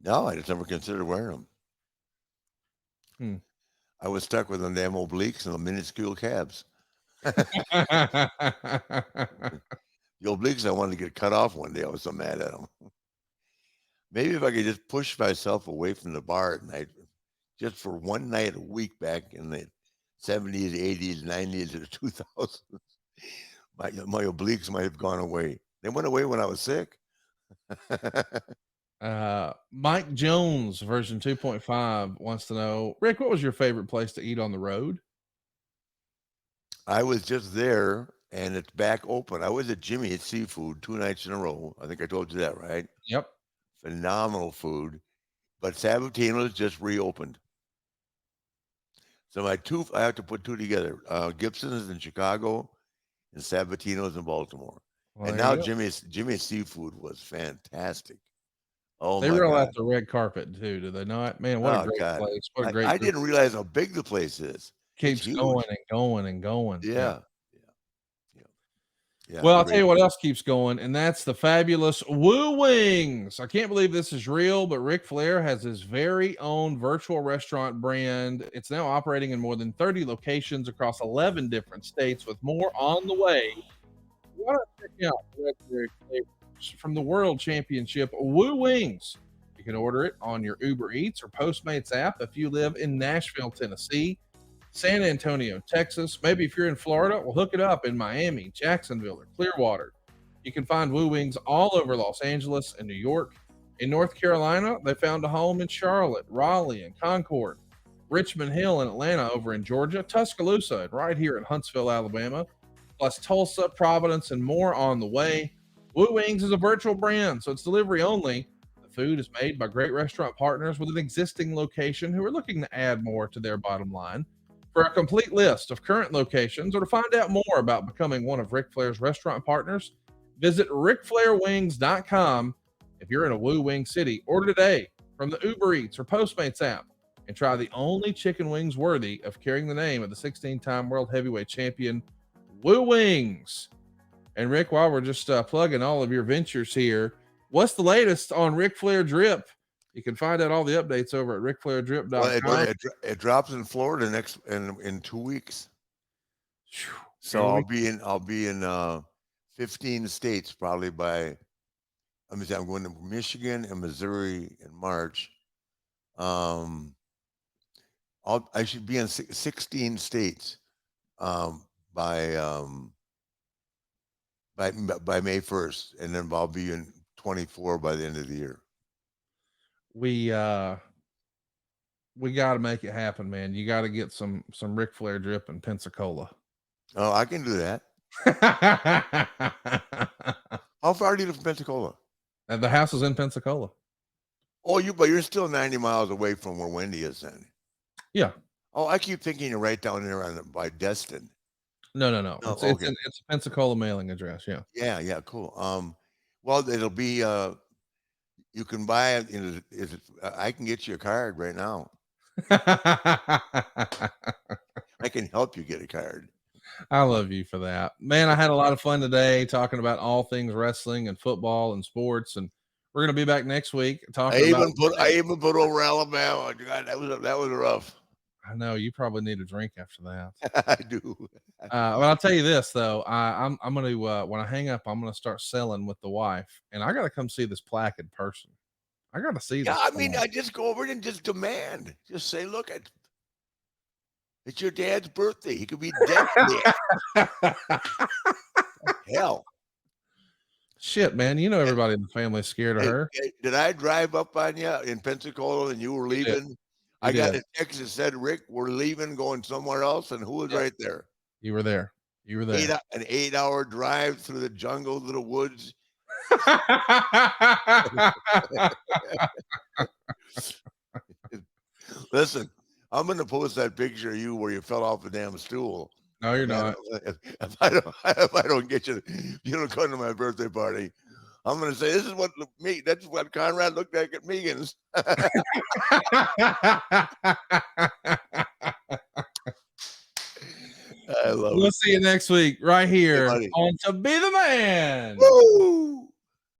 No, I just never considered wearing them. I was stuck with them damn obliques and the minuscule calves. The obliques, I wanted to get cut off one day. I was so mad at them. Maybe if I could just push myself away from the bar at night, just for one night a week back in the 70s, 80s, 90s, or 2000s, my obliques might have gone away. They went away when I was sick. Mike Jones version 2.5 wants to know, Rick, what was your favorite place to eat on the road? I was just there and it's back open. I was at Jimmy's Seafood 2 nights in a row. I think I told you that, right? Yep. Phenomenal food. But Sabatino's just reopened. So I have to put two together. Gibson's in Chicago and Sabatino's in Baltimore. Well, and now Jimmy's Seafood was fantastic. Oh, they roll out the red carpet too, do they not? Man, what a great place! What a great! I didn't realize how big the place is. Keeps going and going and going. Yeah. Well, I'll tell you what else keeps going, and that's the fabulous Wooo Wings. I can't believe this is real, but Ric Flair has his very own virtual restaurant brand. It's now operating in more than 30 locations across 11 different states, with more on the way. Why don't you check out legendary flavors from the World Championship Wooo Wings? You can order it on your Uber Eats or Postmates app if you live in Nashville, Tennessee, San Antonio, Texas. Maybe if you're in Florida, we'll hook it up in Miami, Jacksonville, or Clearwater. You can find Wooo Wings all over Los Angeles and New York. In North Carolina, they found a home in Charlotte, Raleigh, and Concord, Richmond Hill and Atlanta over in Georgia, Tuscaloosa, and right here in Huntsville, Alabama, plus Tulsa, Providence, and more on the way. Wooo Wings is a virtual brand, so it's delivery only. The food is made by great restaurant partners with an existing location who are looking to add more to their bottom line. For a complete list of current locations or to find out more about becoming one of Ric Flair's restaurant partners, visit RicFlairWings.com. If you're in a Woo Wing city, order today from the Uber Eats or Postmates app and try the only chicken wings worthy of carrying the name of the 16-time world heavyweight champion, Woo Wings. And Ric, while we're just plugging all of your ventures here, what's the latest on Ric Flair Drip? You can find out all the updates over at RicFlairDrip.com. Well, it drops in Florida in 2 weeks. So I'll be in 15 states probably by. I'm going to Michigan and Missouri in March. I should be in 16 states by May 1st, and then I'll be in 24 by the end of the year. We got to make it happen, man. You got to get some Ric Flair Drip in Pensacola. Oh, I can do that. How far do you live from Pensacola? And the house is in Pensacola. Oh, but you're still 90 miles away from where Wendy is then. Yeah. Oh, I keep thinking you're right down there by Destin. No. Oh, it's a Pensacola mailing address. Yeah. Yeah, cool. Well, it'll be you can buy it. I can get you a card right now. I can help you get a card. I love you for that, man. I had a lot of fun today talking about all things wrestling and football and sports, and we're gonna be back next week talking. I even put over Alabama. God, that was rough. I know you probably need a drink after that. I do. But I'll tell you this though, I'm gonna when I hang up, I'm gonna start selling with the wife, and I gotta come see this plaque in person. I gotta see. Yeah, I mean, I just go over and just demand. Just say, look, it's your dad's birthday. He could be dead. Hell. Shit, man. You know everybody in the family's scared of her. Did I drive up on you in Pensacola and you were leaving? I got a text that said, Ric, we're leaving, going somewhere else. And who was right there? You were there. You were there. An 8-hour drive through the jungle to the woods. Listen, I'm going to post that picture of you where you fell off a damn stool. No, you're not. If I don't get you, you don't come to my birthday party. I'm going to say, that's what Conrad looked like at Megan's. I love it. We'll see you next week right here on To Be the Man. Woo!